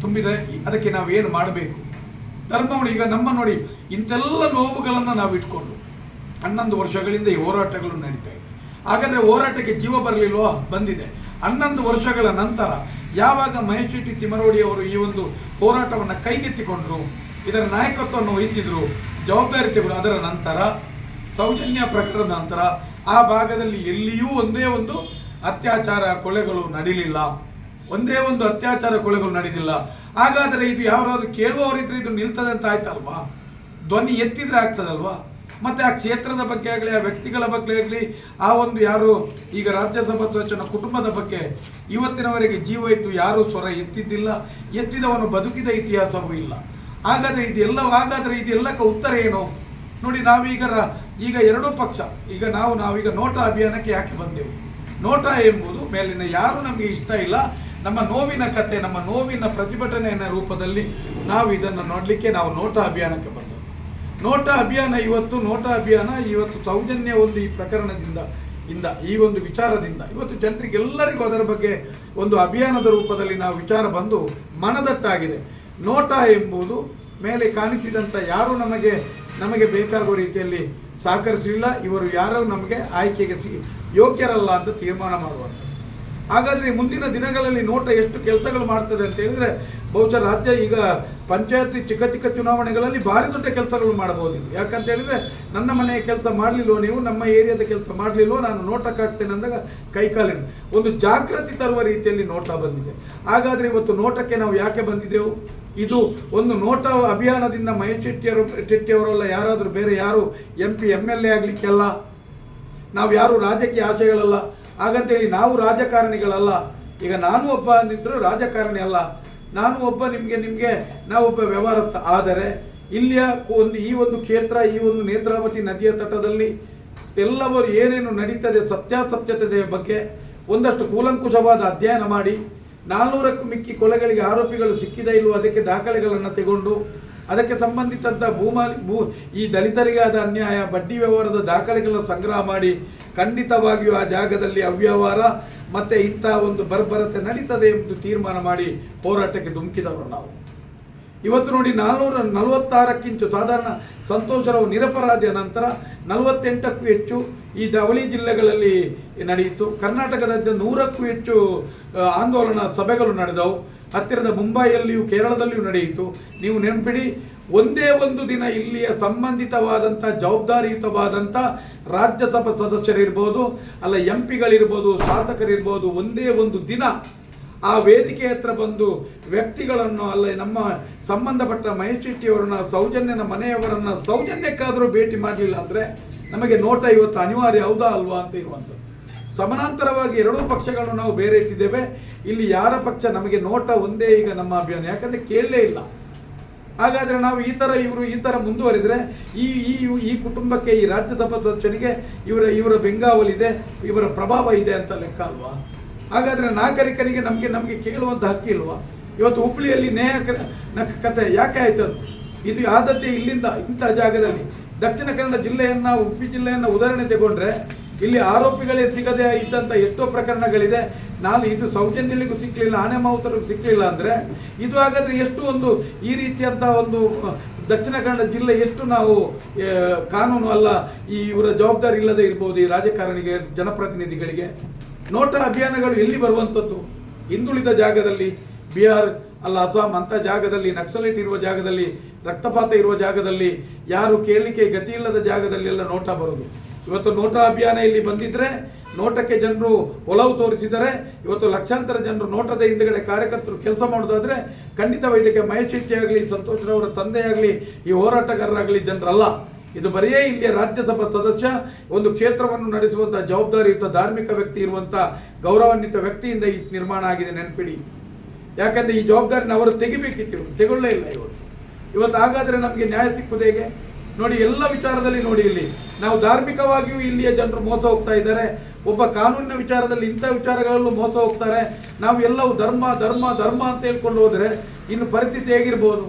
ಅದಕ್ಕೆ ನಾವೇನು ಮಾಡಬೇಕು? ಧರ್ಮಗಳು ಈಗ ನಮ್ಮ ನೋಡಿ, ಇಂತೆಲ್ಲ ನೋವುಗಳನ್ನು ನಾವು ಇಟ್ಕೊಂಡು 11 ವರ್ಷಗಳಿಂದ ಈ ಹೋರಾಟಗಳು ನಡೀತಾ ಇದೆ. ಹಾಗಾದರೆ ಹೋರಾಟಕ್ಕೆ ಜೀವ ಬರಲಿಲ್ವೋ? ಬಂದಿದೆ. 11 ವರ್ಷಗಳ ನಂತರ ಯಾವಾಗ ಮಹೇಶ್ ಶೆಟ್ಟಿ ತಿಮರೋಡಿ ಅವರು ಈ ಒಂದು ಹೋರಾಟವನ್ನು ಕೈಗೆತ್ತಿಕೊಂಡ್ರು, ಇದರ ನಾಯಕತ್ವವನ್ನು ವಹಿಸಿದ್ರು, ಜವಾಬ್ದಾರಿ ತೆಗೆದು, ಅದರ ನಂತರ ಸೌಜನ್ಯ ಪ್ರಕರಣದ ನಂತರ ಆ ಭಾಗದಲ್ಲಿ ಎಲ್ಲಿಯೂ ಒಂದೇ ಒಂದು ಅತ್ಯಾಚಾರ ಕೊಲೆಗಳು ನಡೀಲಿಲ್ಲ. ಹಾಗಾದರೆ ಇದು ಯಾರಾದ್ರೂ ಕೇಳುವವರಿದ್ರೆ ಇದು ನಿಲ್ತದೆ ಅಂತ ಆಯ್ತಲ್ವಾ? ಧ್ವನಿ ಎತ್ತಿದ್ರೆ ಆಗ್ತದಲ್ವಾ? ಮತ್ತೆ ಆ ಕ್ಷೇತ್ರದ ಬಗ್ಗೆ ಆಗಲಿ, ಆ ವ್ಯಕ್ತಿಗಳ ಬಗ್ಗೆ ಆಗಲಿ, ಆ ಒಂದು ಯಾರು ಈಗ ರಾಜ್ಯಸಭಾ ಸದಸ್ಯನ ಕುಟುಂಬದ ಬಗ್ಗೆ ಇವತ್ತಿನವರೆಗೆ ಜೀವ ಇತ್ತು ಯಾರೂ ಸ್ವರ ಎತ್ತಿದ್ದಿಲ್ಲ. ಎತ್ತಿದವನು ಬದುಕಿದ ಇತಿಹಾಸವೂ ಇಲ್ಲ. ಹಾಗಾದರೆ ಇದೆಲ್ಲಕ್ಕೆ ಉತ್ತರ ಏನು? ನೋಡಿ, ಈಗ ಎರಡೂ ಪಕ್ಷ, ನಾವೀಗ ನೋಟಾ ಅಭಿಯಾನಕ್ಕೆ ಯಾಕೆ ಬಂದೆವು? ನೋಟಾ ಎಂಬುದು ಮೇಲಿನ ಯಾರು ನಮಗೆ ಇಷ್ಟ ಇಲ್ಲ, ನಮ್ಮ ನೋವಿನ ಕತೆ, ನಮ್ಮ ನೋವಿನ ಪ್ರತಿಭಟನೆಯ ರೂಪದಲ್ಲಿ ನಾವು ಇದನ್ನು ನೋಡಲಿಕ್ಕೆ ನಾವು ನೋಟಾ ಅಭಿಯಾನಕ್ಕೆ ಬಂದೆವು. ನೋಟಾ ಅಭಿಯಾನ ಇವತ್ತು ಸೌಜನ್ಯ ಒಂದು ಈ ಪ್ರಕರಣದಿಂದ ಈ ಒಂದು ವಿಚಾರದಿಂದ ಇವತ್ತು ಜನರಿಗೆಲ್ಲರಿಗೂ ಅದರ ಬಗ್ಗೆ ಒಂದು ಅಭಿಯಾನದ ರೂಪದಲ್ಲಿ ನಾವು ವಿಚಾರ ಬಂದು ಮನದಟ್ಟಾಗಿದೆ. ನೋಟಾ ಎಂಬುದು ಮೇಲೆ ಕಾಣಿಸಿದಂಥ ಯಾರು ನಮಗೆ ಬೇಕಾಗುವ ರೀತಿಯಲ್ಲಿ ಸಹಕರಿಸಲಿಲ್ಲ. ಇವರು ಯಾರು ನಮಗೆ ಆಯ್ಕೆಗೆ ಯೋಗ್ಯರಲ್ಲ ಅಂತ ತೀರ್ಮಾನ ಮಾಡುವಂಥ. ಹಾಗಾದರೆ ಮುಂದಿನ ದಿನಗಳಲ್ಲಿ ನೋಟ ಎಷ್ಟು ಕೆಲಸಗಳು ಮಾಡ್ತದೆ ಅಂತ ಹೇಳಿದರೆ, ಬಹುಶಃ ರಾಜ್ಯ ಈಗ ಪಂಚಾಯತಿ ಚಿಕ್ಕ ಚುನಾವಣೆಗಳಲ್ಲಿ ಭಾರಿ ದೊಡ್ಡ ಕೆಲಸಗಳು ಮಾಡಬಹುದು. ಯಾಕಂತ ಹೇಳಿದರೆ, ನನ್ನ ಮನೆಯ ಕೆಲಸ ಮಾಡಲಿಲ್ವೋ ನೀವು, ನಮ್ಮ ಏರಿಯಾದ ಕೆಲಸ ಮಾಡಲಿಲ್ವೋ, ನಾನು ನೋಟಕ್ಕೆ ಹಾಕ್ತೇನೆ ಅಂದಾಗ ಕೈಕಾಲಿನ ಒಂದು ಜಾಗೃತಿ ತರುವ ರೀತಿಯಲ್ಲಿ ನೋಟ ಬಂದಿದೆ. ಹಾಗಾದರೆ ಇವತ್ತು ನೋಟಕ್ಕೆ ನಾವು ಯಾಕೆ ಬಂದಿದ್ದೆವು? ಇದು ಒಂದು ನೋಟ ಅಭಿಯಾನದಿಂದ ಮಹೇಶ್ ಶೆಟ್ಟಿಯವರಲ್ಲ, ಯಾರಾದರೂ ಬೇರೆ ಯಾರು MP MLA ಆಗಲಿಕ್ಕೆಲ್ಲ, ನಾವು ಯಾರು ರಾಜಕೀಯ ಆಶಯಗಳಲ್ಲ. ಹಾಗಂತೇಳಿ ನಾವು ರಾಜಕಾರಣಿಗಳಲ್ಲ. ಈಗ ನಾನು ಒಬ್ಬ ನಿಂತರೂ ರಾಜಕಾರಣಿ ಅಲ್ಲ, ನಾನು ಒಬ್ಬ ನಿಮಗೆ ನಾವೊಬ್ಬ ವ್ಯವಹಾರಸ್ಥ. ಆದರೆ ಇಲ್ಲಿಯ ಈ ಒಂದು ಕ್ಷೇತ್ರ, ಈ ಒಂದು ನೇತ್ರಾವತಿ ನದಿಯ ತಟದಲ್ಲಿ ಎಲ್ಲವೂ ಏನೇನು ನಡೀತದೆ, ಸತ್ಯಾಸತ್ಯತೆಯ ಬಗ್ಗೆ ಒಂದಷ್ಟು ಕೂಲಂಕುಷವಾದ ಅಧ್ಯಯನ ಮಾಡಿ 400ಕ್ಕೂ ಮಿಕ್ಕಿ ಕೊಲೆಗಳಿಗೆ ಆರೋಪಿಗಳು ಸಿಕ್ಕಿದ ಇಲ್ಲವೋ ಅದಕ್ಕೆ ದಾಖಲೆಗಳನ್ನು ತೆಗೊಂಡು, ಅದಕ್ಕೆ ಸಂಬಂಧಿಸಿದಂಥ ಈ ದಲಿತರಿಗಾದ ಅನ್ಯಾಯ, ಬಡ್ಡಿ ವ್ಯವಹಾರದ ದಾಖಲೆಗಳನ್ನು ಸಂಗ್ರಹ ಮಾಡಿ, ಖಂಡಿತವಾಗಿಯೂ ಆ ಜಾಗದಲ್ಲಿ ಅವ್ಯವಹಾರ ಮತ್ತು ಇಂಥ ಒಂದು ಬರ್ಬರತೆ ನಡೀತದೆ ಎಂದು ತೀರ್ಮಾನ ಮಾಡಿ ಹೋರಾಟಕ್ಕೆ ಧುಮುಕಿದವರು ನಾವು. ಇವತ್ತು ನೋಡಿ, 446ಕ್ಕಿಂತ ಸಾಧಾರಣ ಸಂತೋಷರಾವ್ ನಿರಪರಾಧಿಯ ನಂತರ 48ಕ್ಕೂ ಹೆಚ್ಚು ಈ ಧವಳಿ ಜಿಲ್ಲೆಗಳಲ್ಲಿ ನಡೆಯಿತು. ಕರ್ನಾಟಕದ 100ಕ್ಕೂ ಹೆಚ್ಚು ಆಂದೋಲನ ಸಭೆಗಳು ನಡೆದವು. ಹತ್ತಿರದ ಮುಂಬೈಯಲ್ಲಿಯೂ ಕೇರಳದಲ್ಲಿಯೂ ನಡೆಯಿತು. ನೀವು ನೆನಪಿಡಿ, ಒಂದೇ ಒಂದು ದಿನ ಇಲ್ಲಿಯ ಸಂಬಂಧಿತವಾದಂಥ ಜವಾಬ್ದಾರಿಯುತವಾದಂಥ ರಾಜ್ಯಸಭಾ ಸದಸ್ಯರಿರ್ಬೋದು, ಅಲ್ಲ MP ಗಳಿರ್ಬೋದು, ಶಾಸಕರಿರ್ಬೋದು, ಒಂದೇ ಒಂದು ದಿನ ಆ ವೇದಿಕೆ ಹತ್ರ ಬಂದು ವ್ಯಕ್ತಿಗಳನ್ನು, ಅಲ್ಲ ನಮ್ಮ ಸಂಬಂಧಪಟ್ಟ ಮಹೇಶ್ ಶೆಟ್ಟಿಯವರನ್ನ, ಸೌಜನ್ಯನ ಮನೆಯವರನ್ನು ಸೌಜನ್ಯಕ್ಕಾದರೂ ಭೇಟಿ ಮಾಡಲಿಲ್ಲ ಅಂದರೆ ನಮಗೆ ನೋಟ ಇವತ್ತು ಅನಿವಾರ್ಯ, ಹೌದಾ ಅಲ್ವಾ ಅಂತ ಇರುವಂಥದ್ದು. ಸಮಾನಾಂತರವಾಗಿ ಎರಡೂ ಪಕ್ಷಗಳನ್ನು ನಾವು ಬೇರೆ ಇಟ್ಟಿದ್ದೇವೆ. ಇಲ್ಲಿ ಯಾರ ಪಕ್ಷ ನಮಗೆ ನೋಟ ಒಂದೇ ಈಗ ನಮ್ಮ ಅಭಿಯಾನ, ಯಾಕಂದರೆ ಕೇಳಲೇ ಇಲ್ಲ. ಹಾಗಾದರೆ ನಾವು ಇವರು ಈ ಥರ ಮುಂದುವರಿದರೆ ಈ ಕುಟುಂಬಕ್ಕೆ, ಈ ರಾಜ್ಯಸಭಾ ಸದಸ್ಯನಿಗೆ ಇವರ ಬೆಂಗಾವಲಿದೆ, ಇವರ ಪ್ರಭಾವ ಇದೆ ಅಂತ ಲೆಕ್ಕ ಅಲ್ವಾ? ಹಾಗಾದರೆ ನಾಗರಿಕನಿಗೆ ನಮಗೆ ಕೇಳುವಂಥ ಹಕ್ಕಿಲ್ವಾ? ಇವತ್ತು ಹುಬ್ಬಳ್ಳಿಯಲ್ಲಿ ಕತೆ ಯಾಕೆ ಆಯ್ತು? ಇದು ಆದದ್ದೇ ಇಲ್ಲಿಂದ, ಇಂಥ ಜಾಗದಲ್ಲಿ ದಕ್ಷಿಣ ಕನ್ನಡ ಜಿಲ್ಲೆಯನ್ನು, ಉಡುಪಿ ಜಿಲ್ಲೆಯನ್ನು ಉದಾಹರಣೆ ತಗೊಂಡ್ರೆ ಇಲ್ಲಿ ಆರೋಪಿಗಳೇ ಸಿಗದೆ ಇದ್ದಂಥ ಎಷ್ಟೋ ಪ್ರಕರಣಗಳಿದೆ. ಇದು ಸೌಜನ್ಯಲಿಗೂ ಸಿಕ್ಕಲಿಲ್ಲ, ಆನೆ ಮಾವುತರಿಗೂ ಸಿಕ್ಕಲಿಲ್ಲ ಅಂದರೆ ಇದು ಹಾಗಾದರೆ ಎಷ್ಟು ಒಂದು ಈ ರೀತಿಯಂಥ ಒಂದು ದಕ್ಷಿಣ ಕನ್ನಡ ಜಿಲ್ಲೆ ಎಷ್ಟು ನಾವು ಕಾನೂನು ಅಲ್ಲ, ಇವರ ಜವಾಬ್ದಾರಿ ಇಲ್ಲದೆ ಇರ್ಬೋದು ಈ ರಾಜಕಾರಣಿಗೆ, ಜನಪ್ರತಿನಿಧಿಗಳಿಗೆ. ನೋಟಾ ಅಭಿಯಾನಗಳು ಎಲ್ಲಿ ಬರುವಂಥದ್ದು? ಹಿಂದುಳಿದ ಜಾಗದಲ್ಲಿ, ಬಿಹಾರ್ ಅಲ್ಲ ಅಸ್ಸಾಂ ಅಂಥ ಜಾಗದಲ್ಲಿ, ನಕ್ಸಲೈಟ್ ಇರುವ ಜಾಗದಲ್ಲಿ, ರಕ್ತಪಾತ ಇರುವ ಜಾಗದಲ್ಲಿ, ಯಾರು ಕೇಳಲಿಕ್ಕೆ ಗತಿ ಇಲ್ಲದ ಜಾಗದಲ್ಲಿ ಎಲ್ಲ ನೋಟಾ ಬರೋದು. ಇವತ್ತು ನೋಟಾ ಅಭಿಯಾನ ಇಲ್ಲಿ ಬಂದಿದ್ದರೆ, ನೋಟಕ್ಕೆ ಜನರು ಒಲವು ತೋರಿಸಿದರೆ, ಇವತ್ತು ಲಕ್ಷಾಂತರ ಜನರು ನೋಟದ ಹಿಂದುಗಡೆ ಕಾರ್ಯಕರ್ತರು ಕೆಲಸ ಮಾಡೋದಾದರೆ ಖಂಡಿತವಾಗಿ ಇದಕ್ಕೆ ಮಹೇಶ್ ಶೆಟ್ಟಿ ಆಗಲಿ, ಸಂತೋಷರವರ ತಂದೆ ಆಗಲಿ, ಈ ಹೋರಾಟಗಾರರಾಗಲಿ ಜನರಲ್ಲ. ಇದು ಬರೆಯೇ ಇಲ್ಲಿಯ ರಾಜ್ಯಸಭಾ ಸದಸ್ಯ, ಒಂದು ಕ್ಷೇತ್ರವನ್ನು ನಡೆಸುವಂಥ ಜವಾಬ್ದಾರಿಯುತ ಧಾರ್ಮಿಕ ವ್ಯಕ್ತಿ ಇರುವಂಥ ಗೌರವಾನ್ವಿತ ವ್ಯಕ್ತಿಯಿಂದ ಈ ನಿರ್ಮಾಣ ಆಗಿದೆ, ನೆನಪಿಡಿ. ಯಾಕಂದರೆ ಈ ಜವಾಬ್ದಾರಿನ ಅವರು ತೆಗಿಬೇಕಿತ್ತು, ತೆಗೊಳ್ಳೇ ಇಲ್ಲ. ಇವತ್ತು ಹಾಗಾದರೆ ನಮಗೆ ನ್ಯಾಯ ಸಿಕ್ಕುವುದು ಹೇಗೆ? ನೋಡಿ, ಎಲ್ಲ ವಿಚಾರದಲ್ಲಿ ನೋಡಿ, ಇಲ್ಲಿ ನಾವು ಧಾರ್ಮಿಕವಾಗಿಯೂ ಇಲ್ಲಿಯ ಜನರು ಮೋಸ ಹೋಗ್ತಾ ಇದ್ದಾರೆ, ಒಬ್ಬ ಕಾನೂನಿನ ವಿಚಾರದಲ್ಲಿ ಇಂಥ ವಿಚಾರಗಳಲ್ಲೂ ಮೋಸ ಹೋಗ್ತಾರೆ. ನಾವು ಎಲ್ಲವೂ ಧರ್ಮ ಧರ್ಮ ಧರ್ಮ ಅಂತ ಹೇಳ್ಕೊಂಡು ಹೋದರೆ ಇನ್ನು ಪರಿಸ್ಥಿತಿ ಹೇಗಿರ್ಬೋದು?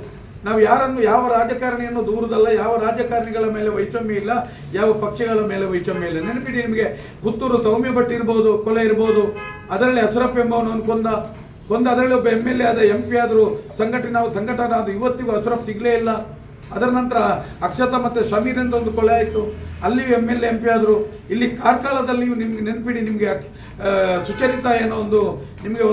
ನಾವು ಯಾರನ್ನು, ಯಾವ ರಾಜಕಾರಣಿಯನ್ನು ದೂರದಲ್ಲ, ಯಾವ ರಾಜಕಾರಣಿಗಳ ಮೇಲೆ ವೈಷಮ್ಯ ಇಲ್ಲ, ಯಾವ ಪಕ್ಷಗಳ ಮೇಲೆ ವೈಷಮ್ಯ ಇಲ್ಲ. ನೆನಪಿಡಿ ನಿಮಗೆ, ಪುತ್ತೂರು ಸೌಮ್ಯ ಭಟ್ ಇರ್ಬೋದು, ಕೊಲೆ ಇರ್ಬೋದು, ಅದರಲ್ಲಿ ಅಶ್ರಫ್ ಎಂಬವನನ್ನು ಕೊಂದ ಅದರಲ್ಲಿ ಒಬ್ಬ MLA ಆದ MP ಆದರೂ ಸಂಘಟನಾ ಆದ ಇವತ್ತಿಗೂ ಅಶ್ರಫ್ ಸಿಗಲೇ ಇಲ್ಲ. ಅದರ ನಂತರ ಅಕ್ಷತಾ ಮತ್ತು ಸಮೀರ್ ಅಂತ ಒಂದು ಕೊಲೆ ಆಯಿತು, ಅಲ್ಲಿಯೂ MLA MP ಆದರು. ಇಲ್ಲಿ ಕಾರ್ಕಳದಲ್ಲಿಯೂ ನಿಮ್ಗೆ ನೆನಪಿಡಿ, ನಿಮಗೆ ಸುಚರಿತಾ ಏನೋ ಒಂದು ನಿಮಗೆ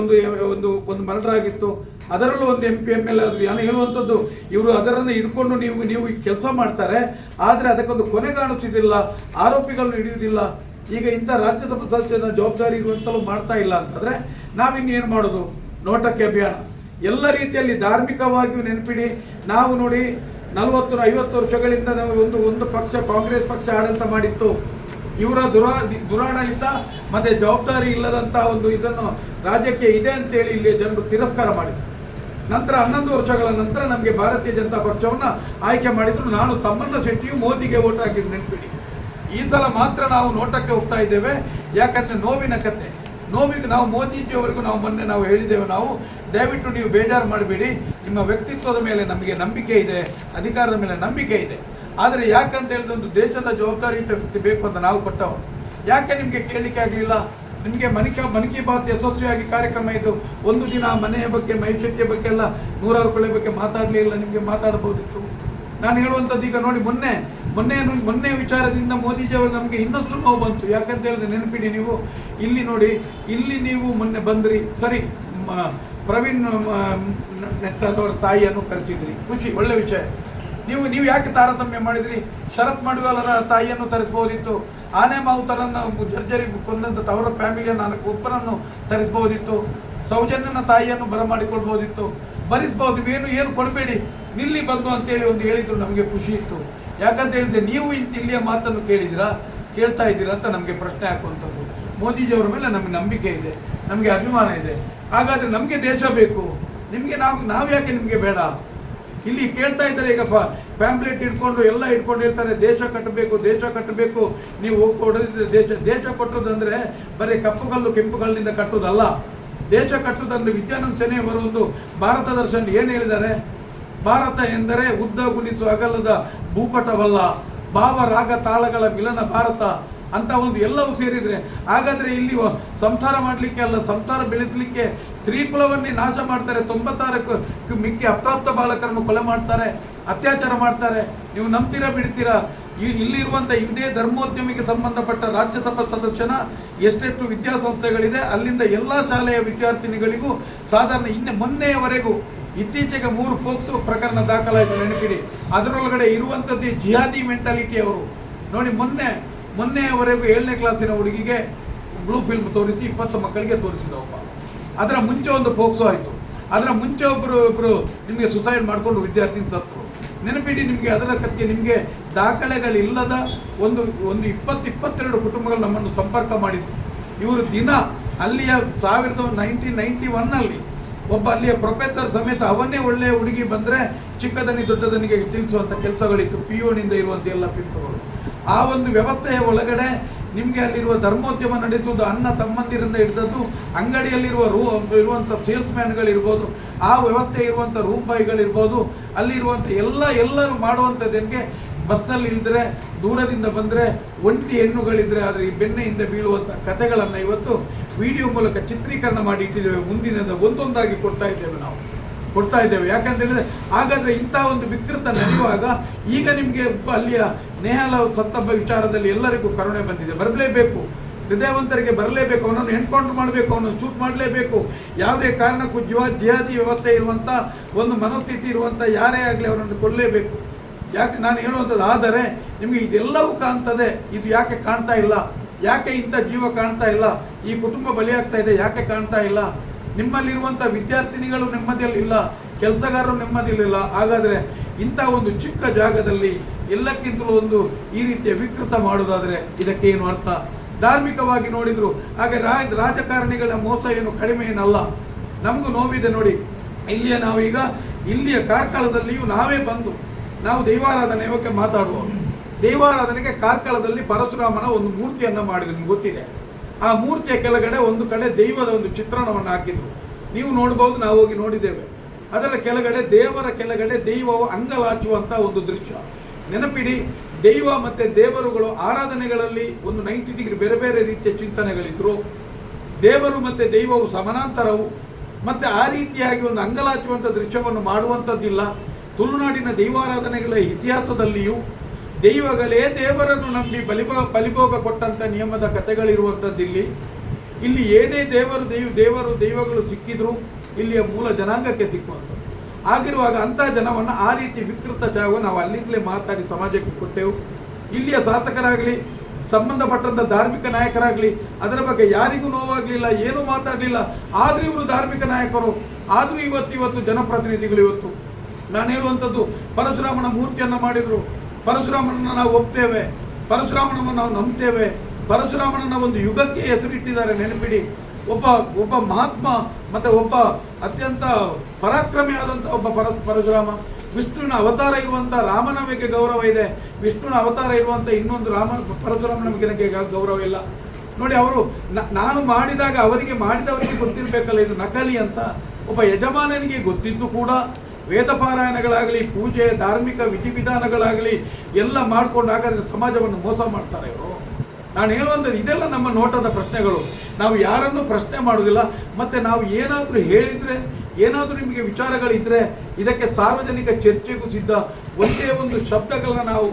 ಒಂದು ಮರ್ಡರ್ ಆಗಿತ್ತು, ಅದರಲ್ಲೂ ಒಂದು MP MLA ಆದರು. ನಾನು ಹೇಳುವಂಥದ್ದು, ಇವರು ಅದರನ್ನು ಹಿಡ್ಕೊಂಡು ನೀವು ಕೆಲಸ ಮಾಡ್ತಾರೆ, ಆದರೆ ಅದಕ್ಕೊಂದು ಕೊನೆ ಕಾಣಿಸುವುದಿಲ್ಲ, ಆರೋಪಿಗಳನ್ನು ಹಿಡಿಯುವುದಿಲ್ಲ. ಈಗ ಇಂಥ ರಾಜ್ಯಸಭಾ ಸದಸ್ಯನ ಜವಾಬ್ದಾರಿ ಇರುವಂತಲೂ ಮಾಡ್ತಾ ಇಲ್ಲ ಅಂತಂದರೆ ನಾವಿನ್ನೇನು ಮಾಡೋದು? ನೋಟಕ್ಕೆ ಅಭಿಯಾನ ಎಲ್ಲ ರೀತಿಯಲ್ಲಿ ಧಾರ್ಮಿಕವಾಗಿಯೂ ನೆನಪಿಡಿ. ನಾವು ನೋಡಿ 40-50 ವರ್ಷಗಳಿಂದ ನಾವು ಒಂದು ಪಕ್ಷ, ಕಾಂಗ್ರೆಸ್ ಪಕ್ಷ ಆಡಳಿತ ಮಾಡಿತ್ತು. ಇವರ ದುರಾಡಳಿತ ಮತ್ತು ಜವಾಬ್ದಾರಿ ಇಲ್ಲದಂಥ ಒಂದು ಇದನ್ನು ರಾಜ್ಯಕ್ಕೆ ಇದೆ ಅಂತೇಳಿ ಇಲ್ಲಿ ಜನರು ತಿರಸ್ಕಾರ ಮಾಡಿದರು. ನಂತರ 11 ವರ್ಷಗಳ ನಂತರ ನಮಗೆ ಭಾರತೀಯ ಜನತಾ ಪಕ್ಷವನ್ನು ಆಯ್ಕೆ ಮಾಡಿದ್ರು. ನಾನು ತಮ್ಮಣ್ಣ ಶೆಟ್ಟಿಯು ಮೋದಿಗೆ ವೋಟ್ ಹಾಕಿದ್ದು ನೆನಪಿಡಿ. ಈ ಸಲ ಮಾತ್ರ ನಾವು ನೋಟಕ್ಕೆ ಹೋಗ್ತಾ ಇದ್ದೇವೆ. ಯಾಕಂದರೆ ನೋವಿನ ಕತೆ, ನೋವಿಗೆ ನಾವು ಮೋದಿಜಿಯವರೆಗೂ ನಾವು ಹೇಳಿದ್ದೇವೆ, ನಾವು ದಯವಿಟ್ಟು ನೀವು ಬೇಜಾರು ಮಾಡಬೇಡಿ, ನಿಮ್ಮ ವ್ಯಕ್ತಿತ್ವದ ಮೇಲೆ ನಮಗೆ ನಂಬಿಕೆ ಇದೆ, ಅಧಿಕಾರದ ಮೇಲೆ ನಂಬಿಕೆ ಇದೆ. ಆದರೆ ಯಾಕಂತ ಹೇಳಿದ್ರೆ ಒಂದು ದೇಶದ ಜವಾಬ್ದಾರಿಯುತ ವ್ಯಕ್ತಿ ಬೇಕು ಅಂತ ನಾವು ಕೊಟ್ಟವರು. ಯಾಕೆ ನಿಮಗೆ ಕೇಳಲಿಕ್ಕೆ ಆಗಲಿಲ್ಲ? ನಿಮಗೆ ಮನ್ ಕಿ ಬಾತ್ ಯಶಸ್ವಿಯಾಗಿ ಕಾರ್ಯಕ್ರಮ ಇದು, ಒಂದು ದಿನ ಮನೆಯ ಬಗ್ಗೆ, ಮೈಶಕ್ತಿಯ ಬಗ್ಗೆ ಎಲ್ಲ 100 ಕೊಳೆ ಬಗ್ಗೆ ಮಾತಾಡಲಿಲ್ಲ, ನಿಮಗೆ ಮಾತಾಡಬಹುದಿತ್ತು. ನಾನು ಹೇಳುವಂಥದ್ದು, ಈಗ ನೋಡಿ, ಮೊನ್ನೆ ವಿಚಾರದಿಂದ ಮೋದಿಜಿಯವರು ನಮಗೆ ಇನ್ನಷ್ಟು ನೋವು ಬಂತು. ಯಾಕಂತ ಹೇಳಿದ್ರೆ ನೆನಪಿಡಿ ನೀವು, ಇಲ್ಲಿ ನೋಡಿ, ಇಲ್ಲಿ ನೀವು ಮೊನ್ನೆ ಬಂದ್ರಿ, ಸರಿ, ಪ್ರವೀಣ್ ನೆಟ್ಟದವರ ತಾಯಿಯನ್ನು ಕರೆಸಿದ್ರಿ, ಖುಷಿ, ಒಳ್ಳೆ ವಿಷಯ. ನೀವು ಯಾಕೆ ತಾರತಮ್ಯ ಮಾಡಿದ್ರಿ? ಶರತ್ ಮಡ್ವಾಲರ ತಾಯಿಯನ್ನು ತರಿಸ್ಬೋದಿತ್ತು, ಆನೆ ಮಾವುತರನ್ನು ಜರ್ಜರಿ ಕೊಂದಂತ ಅವರ ಫ್ಯಾಮಿಲಿಯನ್ನು ಒಬ್ಬರನ್ನು ತರಿಸ್ಬೋದಿತ್ತು, ಸೌಜನ್ಯನ ತಾಯಿಯನ್ನು ಬರಮಾಡಿಕೊಳ್ಬೋದಿತ್ತು, ಭರಿಸ್ಬೋದು. ಏನು ಕೊಡಬೇಡಿ, ನಿಲ್ಲಿ ಬಂದು ಅಂತೇಳಿ ಒಂದು ಹೇಳಿದ್ರು, ನಮಗೆ ಖುಷಿ ಇತ್ತು. ಯಾಕಂತ ಹೇಳಿದ್ರೆ ನೀವು ಇಲ್ಲಿಯ ಮಾತನ್ನು ಕೇಳ್ತಾ ಇದ್ದೀರಾ ಅಂತ ನಮಗೆ ಪ್ರಶ್ನೆ ಹಾಕುವಂಥದ್ದು. ಮೋದಿಜಿಯವರ ಮೇಲೆ ನಮಗೆ ನಂಬಿಕೆ ಇದೆ, ನಮಗೆ ಅಭಿಮಾನ ಇದೆ. ಹಾಗಾದರೆ ನಮಗೆ ದೇಶ ಬೇಕು, ನಿಮಗೆ ನಾವು ಯಾಕೆ ನಿಮಗೆ ಬೇಡ? ಇಲ್ಲಿ ಕೇಳ್ತಾ ಇದ್ದಾರೆ, ಈಗ ಪ್ಯಾಂಪ್ಲೆಟ್ ಹಿಡ್ಕೊಂಡು ಎಲ್ಲ ಹಿಡ್ಕೊಂಡು ಹೇಳ್ತಾರೆ, ದೇಶ ಕಟ್ಟಬೇಕು, ನೀವು ಕೊಡೋದಿದ್ರೆ ದೇಶ ಕೊಟ್ಟೋದಂದರೆ ಬರೀ ಕಪ್ಪುಗಲ್ಲು ಕೆಂಪುಗಲ್ಲಿನಿಂದ ಕಟ್ಟೋದಲ್ಲ. ದೇಶ ಕಟ್ಟುವುದಂದ್ರೆ ವಿದ್ಯಾನಂದ ಚೆನ್ನೈಯವರು ಒಂದು ಭಾರತ ದರ್ಶನ ಏನು ಹೇಳಿದ್ದಾರೆ? ಭಾರತ ಎಂದರೆ ಉದ್ದ ಗುಣಿಸುವ ಅಗಲದ ಭೂಪಟವಲ್ಲ, ಭಾವ ರಾಗ ತಾಳಗಳ ಮಿಲನ ಭಾರತ ಅಂತ ಒಂದು ಎಲ್ಲವೂ ಸೇರಿದರೆ, ಹಾಗಾದರೆ ಇಲ್ಲಿ ಸಂಸಾರ ಮಾಡಲಿಕ್ಕೆ ಅಲ್ಲ, ಸಂಸಾರ ಬೆಳೆಸಲಿಕ್ಕೆ ಸ್ತ್ರೀಕುಲವನ್ನೇ ನಾಶ ಮಾಡ್ತಾರೆ. 96 ಮಿಕ್ಕಿ ಅಪ್ರಾಪ್ತ ಬಾಲಕರನ್ನು ಕೊಲೆ ಮಾಡ್ತಾರೆ, ಅತ್ಯಾಚಾರ ಮಾಡ್ತಾರೆ. ನೀವು ನಂಬ್ತೀರಾ ಬಿಡ್ತೀರಾ? ಇಲ್ಲಿರುವಂಥ ಇದೇ ಧರ್ಮೋದ್ಯಮಿಗೆ ಸಂಬಂಧಪಟ್ಟ ರಾಜ್ಯಸಭಾ ಸದಸ್ಯನ ಎಷ್ಟೆಷ್ಟು ವಿದ್ಯಾಸಂಸ್ಥೆಗಳಿದೆ, ಅಲ್ಲಿಂದ ಎಲ್ಲ ಶಾಲೆಯ ವಿದ್ಯಾರ್ಥಿನಿಗಳಿಗೂ ಸಾಧಾರಣ ಮೊನ್ನೆಯವರೆಗೂ ಇತ್ತೀಚೆಗೆ 3 ಪೋಕ್ಸೋ ಪ್ರಕರಣ ದಾಖಲಾಯಿತು, ನೆನಪಿಡಿ. ಅದರೊಳಗಡೆ ಇರುವಂಥದ್ದು ಜಿಹಾದಿ ಮೆಂಟಾಲಿಟಿ ಅವರು. ನೋಡಿ, ಮೊನ್ನೆಯವರೆಗೂ 7ನೇ ಕ್ಲಾಸಿನ ಹುಡುಗಿಗೆ ಬ್ಲೂ ಫಿಲ್ಮ್ ತೋರಿಸಿ 20 ಮಕ್ಕಳಿಗೆ ತೋರಿಸಿದ ಒಬ್ಬ. ಅದರ ಮುಂಚೆ ಒಂದು ಪೋಕ್ಸೋ ಆಯಿತು. ಅದರ ಮುಂಚೆ ಒಬ್ಬರು ನಿಮಗೆ ಸುಸೈಡ್ ಮಾಡಿಕೊಂಡು ವಿದ್ಯಾರ್ಥಿನಿ ಸತ್ತರು. ನೆನಪಿಡಿ ನಿಮಗೆ ಅದರ ಕಥೆ. ನಿಮಗೆ ದಾಖಲೆಗಳಿಲ್ಲದ ಒಂದು 22 ಕುಟುಂಬಗಳು ನಮ್ಮನ್ನು ಸಂಪರ್ಕ ಮಾಡಿದ್ರು. ಇವರು ದಿನ ಅಲ್ಲಿಯ 1991ನಲ್ಲಿ ಒಬ್ಬ ಅಲ್ಲಿಯ ಪ್ರೊಫೆಸರ್ ಸಮೇತ ಅವನ್ನೇ ಒಳ್ಳೆಯ ಹುಡುಗಿ ಬಂದರೆ ಚಿಕ್ಕದನಿ ದೊಡ್ಡದನಿಗೆ ತಿಳಿಸುವಂಥ ಕೆಲಸಗಳಿತ್ತು. POನಿಂದ ಇರುವಂಥ ಎಲ್ಲ ಪಿಂಪುಗಳು. ಆ ಒಂದು ವ್ಯವಸ್ಥೆಯ ಒಳಗಡೆ ನಿಮಗೆ ಅಲ್ಲಿರುವ ಧರ್ಮೋದ್ಯಮ ನಡೆಸುವುದು, ಅಣ್ಣ ತಮ್ಮಂದಿರಿಂದ ಹಿಡಿದದ್ದು, ಇರುವಂಥ ಸೇಲ್ಸ್ ಮ್ಯಾನ್ಗಳಿರ್ಬೋದು, ಆ ವ್ಯವಸ್ಥೆ ಇರುವಂಥ ರೂಮ್ ಬಾಯ್ಗಳಿರ್ಬೋದು, ಅಲ್ಲಿರುವಂಥ ಎಲ್ಲರೂ ಮಾಡುವಂಥದ್ದೇನಿಗೆ ಬಸ್ಸಲ್ಲಿ ಇಲ್ದರೆ, ದೂರದಿಂದ ಬಂದರೆ, ಒಂಟಿ ಹೆಣ್ಣುಗಳಿದ್ರೆ ಆದರೆ ಈ ಬೆನ್ನೆಯಿಂದ ಬೀಳುವಂಥ ಕಥೆಗಳನ್ನು ಇವತ್ತು ವಿಡಿಯೋ ಮೂಲಕ ಚಿತ್ರೀಕರಣ ಮಾಡಿ ಇಟ್ಟಿದ್ದೇವೆ. ಮುಂದಿನ ಒಂದೊಂದಾಗಿ ಕೊಡ್ತಾ ಇದ್ದೇವೆ. ಯಾಕಂತೇಳಿದ್ರೆ ಹಾಗಾದರೆ ಇಂಥ ಒಂದು ವಿಕೃತ ನಡೆಯುವಾಗ ಈಗ ನಿಮಗೆ ಅಲ್ಲಿಯ ನೇಹಾಲ ಸತ್ತಬ್ಬ ವಿಚಾರದಲ್ಲಿ ಎಲ್ಲರಿಗೂ ಕರುಣೆ ಬಂದಿದೆ. ಬರಲೇಬೇಕು, ಹೃದಯವಂತರಿಗೆ ಬರಲೇಬೇಕು, ಅವನನ್ನು ಎನ್ಕೌಂಟರ್ ಮಾಡಬೇಕು, ಅವನನ್ನು ಶೂಟ್ ಮಾಡಲೇಬೇಕು. ಯಾವುದೇ ಕಾರಣಕ್ಕೂ ಜಿಹಾದಿ ವ್ಯವಸ್ಥೆ ಇರುವಂಥ ಒಂದು ಮನೋಸ್ಥಿತಿ ಇರುವಂಥ ಯಾರೇ ಆಗಲಿ ಅವರನ್ನು ಕೊಲ್ಲಲೇಬೇಕು. ಯಾಕೆ ನಾನು ಹೇಳುವಂಥದ್ದು? ಆದರೆ ನಿಮಗೆ ಇದೆಲ್ಲವೂ ಕಾಣ್ತದೆ, ಇದು ಯಾಕೆ ಕಾಣ್ತಾ ಇಲ್ಲ? ಯಾಕೆ ಇಂಥ ಜೀವ ಕಾಣ್ತಾ ಇಲ್ಲ? ಈ ಕುಟುಂಬ ಬಲಿಯಾಗ್ತಾ ಇದೆ, ಯಾಕೆ ಕಾಣ್ತಾ ಇಲ್ಲ? ನಿಮ್ಮಲ್ಲಿರುವಂಥ ವಿದ್ಯಾರ್ಥಿನಿಗಳು ನೆಮ್ಮದಿಯಲ್ಲಿಲ್ಲ, ಕೆಲಸಗಾರರು ನೆಮ್ಮದಿಯಲ್ಲಿಲ್ಲ. ಹಾಗಾದರೆ ಇಂಥ ಒಂದು ಚಿಕ್ಕ ಜಾಗದಲ್ಲಿ ಎಲ್ಲಕ್ಕಿಂತಲೂ ಒಂದು ಈ ರೀತಿಯ ವಿಕೃತ ಮಾಡೋದಾದರೆ ಇದಕ್ಕೆ ಏನು ಅರ್ಥ? ಧಾರ್ಮಿಕವಾಗಿ ನೋಡಿದ್ರು ಹಾಗೆ ರಾಜಕಾರಣಿಗಳ ಮೋಸ ಏನು ಕಡಿಮೆ ಏನಲ್ಲ. ನಮಗೂ ನೋವಿದೆ ನೋಡಿ. ಇಲ್ಲಿಯ ನಾವೀಗ ಇಲ್ಲಿಯ ಕಾರ್ಕಳದಲ್ಲಿಯೂ ನಾವೇ ಬಂದು ನಾವು ದೈವಾರಾಧನೆ ಬಗ್ಗೆ ಮಾತಾಡುವವರು. ದೈವಾರಾಧನೆಗೆ ಕಾರ್ಕಳದಲ್ಲಿ ಪರಶುರಾಮನ ಒಂದು ಮೂರ್ತಿಯನ್ನು ಮಾಡಿದ್ರು, ನಿಮ್ಗೆ ಗೊತ್ತಿದೆ. ಆ ಮೂರ್ತಿಯ ಕೆಳಗಡೆ ಒಂದು ಕಡೆ ದೈವದ ಒಂದು ಚಿತ್ರಣವನ್ನು ಹಾಕಿದ್ರು, ನೀವು ನೋಡ್ಬೋದು, ನಾವು ಹೋಗಿ ನೋಡಿದ್ದೇವೆ. ಅದರ ಕೆಳಗಡೆ ದೇವರ ಕೆಳಗಡೆ ದೈವವು ಅಂಗಲಾಚುವಂಥ ಒಂದು ದೃಶ್ಯ. ನೆನಪಿಡಿ, ದೈವ ಮತ್ತು ದೇವರುಗಳು ಆರಾಧನೆಗಳಲ್ಲಿ ಒಂದು 90 ಡಿಗ್ರಿ ಬೇರೆ ಬೇರೆ ರೀತಿಯ ಚಿಂತನೆಗಳಿದ್ರು. ದೇವರು ಮತ್ತು ದೈವವು ಸಮಾನಾಂತರವು, ಮತ್ತು ಆ ರೀತಿಯಾಗಿ ಒಂದು ಅಂಗಲಾಚುವಂಥ ದೃಶ್ಯವನ್ನು ಮಾಡುವಂಥದ್ದಿಲ್ಲ. ತುಳುನಾಡಿನ ದೈವಾರಾಧನೆಗಳ ಇತಿಹಾಸದಲ್ಲಿಯೂ ದೈವಗಳೇ ದೇವರನ್ನು ನಂಬಿ ಬಲಿಭೋಗ ಕೊಟ್ಟಂಥ ನಿಯಮದ ಕಥೆಗಳಿರುವಂಥದ್ದಿಲ್ಲಿ. ಇಲ್ಲಿ ಏನೇ ದೈವಗಳು ಸಿಕ್ಕಿದ್ರು ಇಲ್ಲಿಯ ಮೂಲ ಜನಾಂಗಕ್ಕೆ ಸಿಕ್ಕುವಂಥದ್ದು. ಆಗಿರುವಾಗ ಅಂಥ ಜನವನ್ನು ಆ ರೀತಿ ವಿಕೃತ ಜಾಗ ನಾವು ಅಲ್ಲಿಂದಲೇ ಮಾತಾಡಿ ಸಮಾಜಕ್ಕೆ ಕೊಟ್ಟೆವು. ಇಲ್ಲಿಯ ಶಾಸಕರಾಗಲಿ, ಸಂಬಂಧಪಟ್ಟಂಥ ಧಾರ್ಮಿಕ ನಾಯಕರಾಗಲಿ ಅದರ ಬಗ್ಗೆ ಯಾರಿಗೂ ನೋವಾಗಲಿಲ್ಲ, ಏನೂ ಮಾತಾಡಲಿಲ್ಲ. ಆದರೂ ಇವರು ಧಾರ್ಮಿಕ ನಾಯಕರು, ಆದರೂ ಇವತ್ತು ಜನಪ್ರತಿನಿಧಿಗಳು ಇವತ್ತು ನಾನು ಹೇಳುವಂಥದ್ದು, ಪರಶುರಾಮನ ಮೂರ್ತಿಯನ್ನು ಮಾಡಿದರು, ಪರಶುರಾಮನನ್ನು ನಾವು ಒಪ್ತೇವೆ, ಪರಶುರಾಮನನ್ನು ನಾವು ನಂಬ್ತೇವೆ, ಪರಶುರಾಮನನ್ನ ಒಂದು ಯುಗಕ್ಕೆ ಹೆಸರಿಟ್ಟಿದ್ದಾರೆ. ನೆನಪಿಡಿ, ಒಬ್ಬ ಮಹಾತ್ಮ ಮತ್ತು ಒಬ್ಬ ಅತ್ಯಂತ ಪರಾಕ್ರಮಿಯಾದಂಥ ಒಬ್ಬ ಪರಶುರಾಮ. ವಿಷ್ಣುವಿನ ಅವತಾರ ಇರುವಂಥ ರಾಮನವರಿಗೆ ಗೌರವ ಇದೆ, ವಿಷ್ಣುವಿನ ಅವತಾರ ಇರುವಂಥ ಇನ್ನೊಂದು ಪರಶುರಾಮನ ಬಗ್ಗೆ ಗೌರವ ಇಲ್ಲ. ನೋಡಿ, ಅವರು ನಾನು ಮಾಡಿದಾಗ ಮಾಡಿದವರಿಗೆ ಗೊತ್ತಿರಬೇಕಲ್ಲ ಇದು ನಕಲಿ ಅಂತ. ಒಬ್ಬ ಯಜಮಾನನಿಗೆ ಗೊತ್ತಿದ್ದು ಕೂಡ ವೇದ ಪಾರಾಯಣಗಳಾಗಲಿ, ಪೂಜೆ, ಧಾರ್ಮಿಕ ವಿಧಿವಿಧಾನಗಳಾಗಲಿ ಎಲ್ಲ ಮಾಡಿಕೊಂಡಾಗ ಸಮಾಜವನ್ನು ಮೋಸ ಮಾಡ್ತಾರೆ ಇವರು. ನಾನು ಹೇಳುವಂಥದ್ದು ಇದೆಲ್ಲ ನಮ್ಮ ನೋಟದ ಪ್ರಶ್ನೆಗಳು. ನಾವು ಯಾರನ್ನು ಪ್ರಶ್ನೆ ಮಾಡೋದಿಲ್ಲ. ಮತ್ತು ನಾವು ಏನಾದರೂ ಹೇಳಿದರೆ, ಏನಾದರೂ ನಿಮಗೆ ವಿಚಾರಗಳಿದ್ದರೆ ಇದಕ್ಕೆ ಸಾರ್ವಜನಿಕ ಚರ್ಚೆಗೂ ಸಿದ್ಧ. ಒಂದೇ ಒಂದು ಶಬ್ದಗಳನ್ನ ನಾವು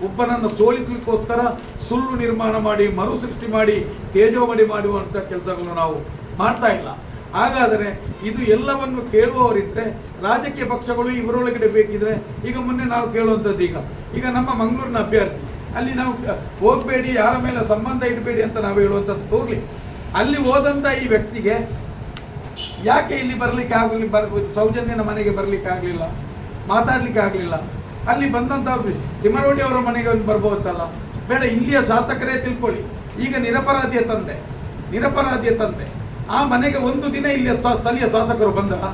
ಒಬ್ಬನನ್ನು ಸೋಲಿಸಲಿಕ್ಕೋಸ್ಕರ ಸುಳ್ಳು ನಿರ್ಮಾಣ ಮಾಡಿ, ಮರುಸೃಷ್ಟಿ ಮಾಡಿ, ತೇಜೋಮಡಿ ಮಾಡುವಂಥ ಕೆಲಸಗಳನ್ನು ನಾವು ಮಾಡ್ತಾ ಇಲ್ಲ. ಹಾಗಾದರೆ ಇದು ಎಲ್ಲವನ್ನು ಕೇಳುವವರಿದ್ದರೆ ರಾಜಕೀಯ ಪಕ್ಷಗಳು ಇವರೊಳಗಡೆ ಬೇಕಿದ್ರೆ, ಈಗ ಮೊನ್ನೆ ನಾವು ಕೇಳುವಂಥದ್ದು, ಈಗ ನಮ್ಮ ಮಂಗಳೂರಿನ ಅಭ್ಯರ್ಥಿ, ಅಲ್ಲಿ ನಾವು ಹೋಗಬೇಡಿ, ಯಾರ ಮೇಲೆ ಸಂಬಂಧ ಇಡಬೇಡಿ ಅಂತ ನಾವು ಹೇಳುವಂಥದ್ದು ಹೋಗಲಿ. ಅಲ್ಲಿ ಹೋದಂಥ ಈ ವ್ಯಕ್ತಿಗೆ ಯಾಕೆ ಇಲ್ಲಿ ಸೌಜನ್ಯನ ಮನೆಗೆ ಬರಲಿಕ್ಕೆ ಆಗಲಿಲ್ಲ, ಮಾತಾಡಲಿಕ್ಕೆ ಆಗಲಿಲ್ಲ? ಅಲ್ಲಿ ಬಂದಂಥ ತಿಮ್ಮರೋಡಿ ಅವರ ಮನೆಗೆ ಒಂದು ಬರ್ಬೋದಲ್ಲ? ಬೇಡ, ಇಲ್ಲಿಯ ಶಾಸಕರೇ ತಿಳ್ಕೊಳ್ಳಿ. ಈಗ ನಿರಪರಾಧಿಯ ತಂದೆ ಆ ಮನೆಗೆ ಒಂದು ದಿನ ಇಲ್ಲಿಯ ಸ್ಥಳೀಯ ಶಾಸಕರು ಬಂದರ,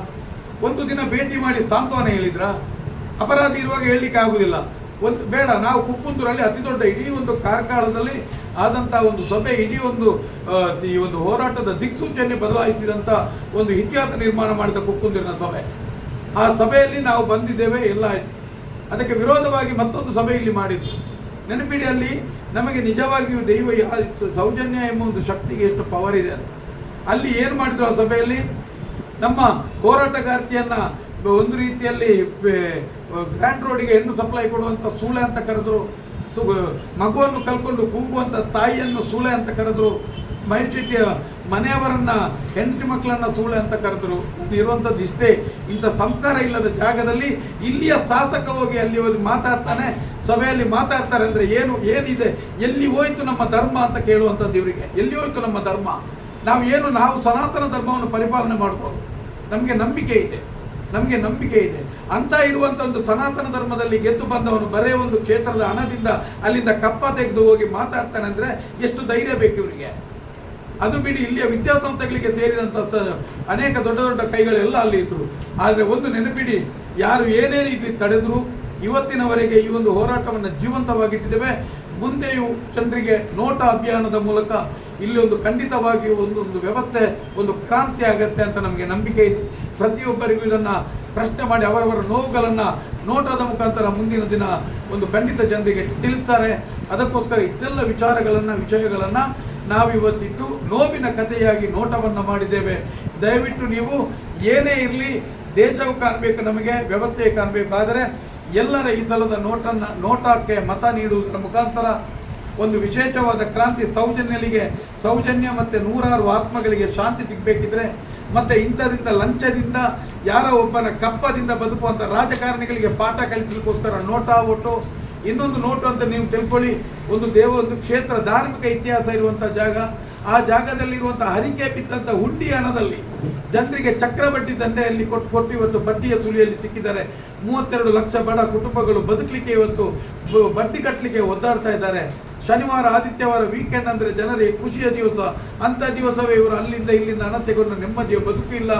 ಒಂದು ದಿನ ಭೇಟಿ ಮಾಡಿ ಸಾಂತ್ವನ ಹೇಳಿದ್ರ? ಅಪರಾಧಿ ಇರುವಾಗ ಹೇಳಲಿಕ್ಕೆ ಆಗುದಿಲ್ಲ. ಬೇಡ, ನಾವು ಕುಪ್ಪುಂದೂರಲ್ಲಿ ಅತಿ ದೊಡ್ಡ ಇಡೀ ಒಂದು ಕಾರ್ಕಳದಲ್ಲಿ ಆದಂಥ ಒಂದು ಸಭೆ, ಇಡೀ ಈ ಒಂದು ಹೋರಾಟದ ದಿಕ್ಸೂಚನೆ ಬದಲಾಯಿಸಿದಂಥ ಒಂದು ಇತಿಹಾಸ ನಿರ್ಮಾಣ ಮಾಡಿದ ಕುಪ್ಪುಂದೂರಿನ ಸಭೆ. ಆ ಸಭೆಯಲ್ಲಿ ನಾವು ಬಂದಿದ್ದೇವೆ, ಎಲ್ಲ ಆಯಿತು. ಅದಕ್ಕೆ ವಿರೋಧವಾಗಿ ಮತ್ತೊಂದು ಸಭೆ ಇಲ್ಲಿ ಮಾಡಿದ್ದು. ನೆನಪಿಡಿ, ಅಲ್ಲಿ ನಮಗೆ ನಿಜವಾಗಿಯೂ ದೈವ ಸೌಜನ್ಯ ಎಂಬ ಒಂದು ಶಕ್ತಿಗೆ ಎಷ್ಟು ಪವರ್ ಇದೆ ಅಂತ. ಅಲ್ಲಿ ಏನು ಮಾಡಿದ್ರು ಆ ಸಭೆಯಲ್ಲಿ, ನಮ್ಮ ಹೋರಾಟಗಾರ್ತಿಯನ್ನು ಒಂದು ರೀತಿಯಲ್ಲಿ ಗ್ರ್ಯಾಂಡ್ ರೋಡಿಗೆ ಹೆಣ್ಣು ಸಪ್ಲೈ ಕೊಡುವಂಥ ಸೂಳೆ ಅಂತ ಕರೆದ್ರು, ಮಗುವನ್ನು ಕಲ್ಕೊಂಡು ಕೂಗುವಂಥ ತಾಯಿಯನ್ನು ಸೂಳೆ ಅಂತ ಕರೆದ್ರು, ಮೈಶೆಟ್ಟಿಯ ಮನೆಯವರನ್ನು, ಹೆಂಡತಿ ಮಕ್ಕಳನ್ನು ಸೂಳೆ ಅಂತ ಕರೆದ್ರು. ಇರುವಂಥದ್ದು ಇಷ್ಟೇ. ಇಂಥ ಸಂಸ್ಕಾರ ಇಲ್ಲದ ಜಾಗದಲ್ಲಿ ಇಲ್ಲಿಯ ಶಾಸಕ ಹೋಗಿ ಅಲ್ಲಿ ಹೋಗಿ ಮಾತಾಡ್ತಾನೆ, ಸಭೆಯಲ್ಲಿ ಮಾತಾಡ್ತಾರೆ ಅಂದರೆ ಏನಿದೆ, ಎಲ್ಲಿ ಹೋಯ್ತು ನಮ್ಮ ಧರ್ಮ ಅಂತ ಕೇಳುವಂಥದ್ದು ಇವರಿಗೆ. ಎಲ್ಲಿ ಹೋಯ್ತು ನಮ್ಮ ಧರ್ಮ? ನಾವು ಸನಾತನ ಧರ್ಮವನ್ನು ಪರಿಪಾಲನೆ ಮಾಡ್ಬೋದು, ನಮಗೆ ನಂಬಿಕೆ ಇದೆ. ಅಂತ ಇರುವಂಥ ಒಂದು ಸನಾತನ ಧರ್ಮದಲ್ಲಿ ಗೆದ್ದು ಬಂದವನು ಬರೇ ಒಂದು ಕ್ಷೇತ್ರದ ಹಣದಿಂದ ಅಲ್ಲಿಂದ ಕಪ್ಪ ತೆಗೆದು ಹೋಗಿ ಮಾತಾಡ್ತಾನೆ ಅಂದರೆ ಎಷ್ಟು ಧೈರ್ಯ ಬೇಕು ಇವರಿಗೆ? ಅದು ಬಿಡಿ, ಇಲ್ಲಿಯ ವಿದ್ಯಾಸಂಸ್ಥೆಗಳಿಗೆ ಸೇರಿದಂಥ ಅನೇಕ ದೊಡ್ಡ ದೊಡ್ಡ ಕೈಗಳೆಲ್ಲ ಅಲ್ಲಿ ಇದ್ರು. ಆದರೆ ಒಂದು ನೆನಪಿಡಿ, ಯಾರು ಏನೇನು ಇಲ್ಲಿ ತಡೆದ್ರು ಇವತ್ತಿನವರೆಗೆ ಈ ಒಂದು ಹೋರಾಟವನ್ನು ಜೀವಂತವಾಗಿಟ್ಟಿದ್ದೇವೆ. ಮುಂದೆಯೂ ಜನರಿಗೆ ನೋಟ ಅಭಿಯಾನದ ಮೂಲಕ ಇಲ್ಲಿ ಒಂದು ಖಂಡಿತವಾಗಿ ಒಂದು ವ್ಯವಸ್ಥೆ, ಒಂದು ಕ್ರಾಂತಿ ಆಗತ್ತೆ ಅಂತ ನಮಗೆ ನಂಬಿಕೆ ಇದೆ. ಪ್ರತಿಯೊಬ್ಬರಿಗೂ ಇದನ್ನು ಪ್ರಶ್ನೆ ಮಾಡಿ ಅವರವರ ನೋವುಗಳನ್ನು ನೋಟದ ಮುಖಾಂತರ ಮುಂದಿನ ದಿನ ಒಂದು ಖಂಡಿತ ಜನರಿಗೆ ತಿಳಿಸ್ತಾರೆ. ಅದಕ್ಕೋಸ್ಕರ ಇಷ್ಟೆಲ್ಲ ವಿಷಯಗಳನ್ನು ನಾವಿವತ್ತಿಟ್ಟು ನೋವಿನ ಕಥೆಯಾಗಿ ನೋಟವನ್ನು ಮಾಡಿದ್ದೇವೆ. ದಯವಿಟ್ಟು ನೀವು ಏನೇ ಇರಲಿ, ದೇಶವು ಕಾಣಬೇಕು, ನಮಗೆ ವ್ಯವಸ್ಥೆ ಕಾಣಬೇಕು. ಆದರೆ ಎಲ್ಲರ ಈ ಸಲದ ನೋಟಕ್ಕೆ ಮತ ನೀಡುವುದರ ಮುಖಾಂತರ ಒಂದು ವಿಶೇಷವಾದ ಕ್ರಾಂತಿ, ಸೌಜನ್ಯ ಮತ್ತು ನೂರಾರು ಆತ್ಮಗಳಿಗೆ ಶಾಂತಿ ಸಿಗಬೇಕಿದ್ರೆ, ಮತ್ತು ಇಂಥದಿಂದ ಲಂಚದಿಂದ ಯಾರೋ ಒಬ್ಬನ ಕಪ್ಪದಿಂದ ಬದುಕುವಂಥ ರಾಜಕಾರಣಿಗಳಿಗೆ ಪಾಠ ಕಲಿಸಲಿಕ್ಕೋಸ್ಕರ ನೋಟಾ ಓಟು ಇನ್ನೊಂದು ನೋಟು ಅಂತ ನೀವು ತಿಳ್ಕೊಳ್ಳಿ, ಒಂದು ಕ್ಷೇತ್ರ ಧಾರ್ಮಿಕ ಇತಿಹಾಸ ಇರುವಂಥ ಜಾಗ, ಆ ಜಾಗದಲ್ಲಿರುವಂಥ ಹರಿಕೆ ಬಿದ್ದಂಥ ಹುಂಡಿ ಹಣದಲ್ಲಿ ಜನರಿಗೆ ಚಕ್ರಬಡ್ಡಿ ದಂಡೆಯಲ್ಲಿ ಕೊಟ್ಟು ಇವತ್ತು ಬಡ್ಡಿಯ ಸುಳಿಯಲ್ಲಿ ಸಿಕ್ಕಿದ್ದಾರೆ. 32 ಲಕ್ಷ ಬಡ ಕುಟುಂಬಗಳು ಬದುಕಲಿಕ್ಕೆ ಇವತ್ತು ಬಡ್ಡಿ ಕಟ್ಟಲಿಕ್ಕೆ ಒದ್ದಾಡ್ತಾ ಇದ್ದಾರೆ. ಶನಿವಾರ ಆದಿತ್ಯವಾರ ವೀಕೆಂಡ್ ಅಂದರೆ ಜನರಿಗೆ ಖುಷಿಯ ದಿವಸ, ಅಂಥ ದಿವಸವೇ ಇವರು ಅಲ್ಲಿಂದ ಇಲ್ಲಿಂದ ಹಣ ತೆಗೊಂಡು ನೆಮ್ಮದಿಯ ಬದುಕು ಇಲ್ಲ.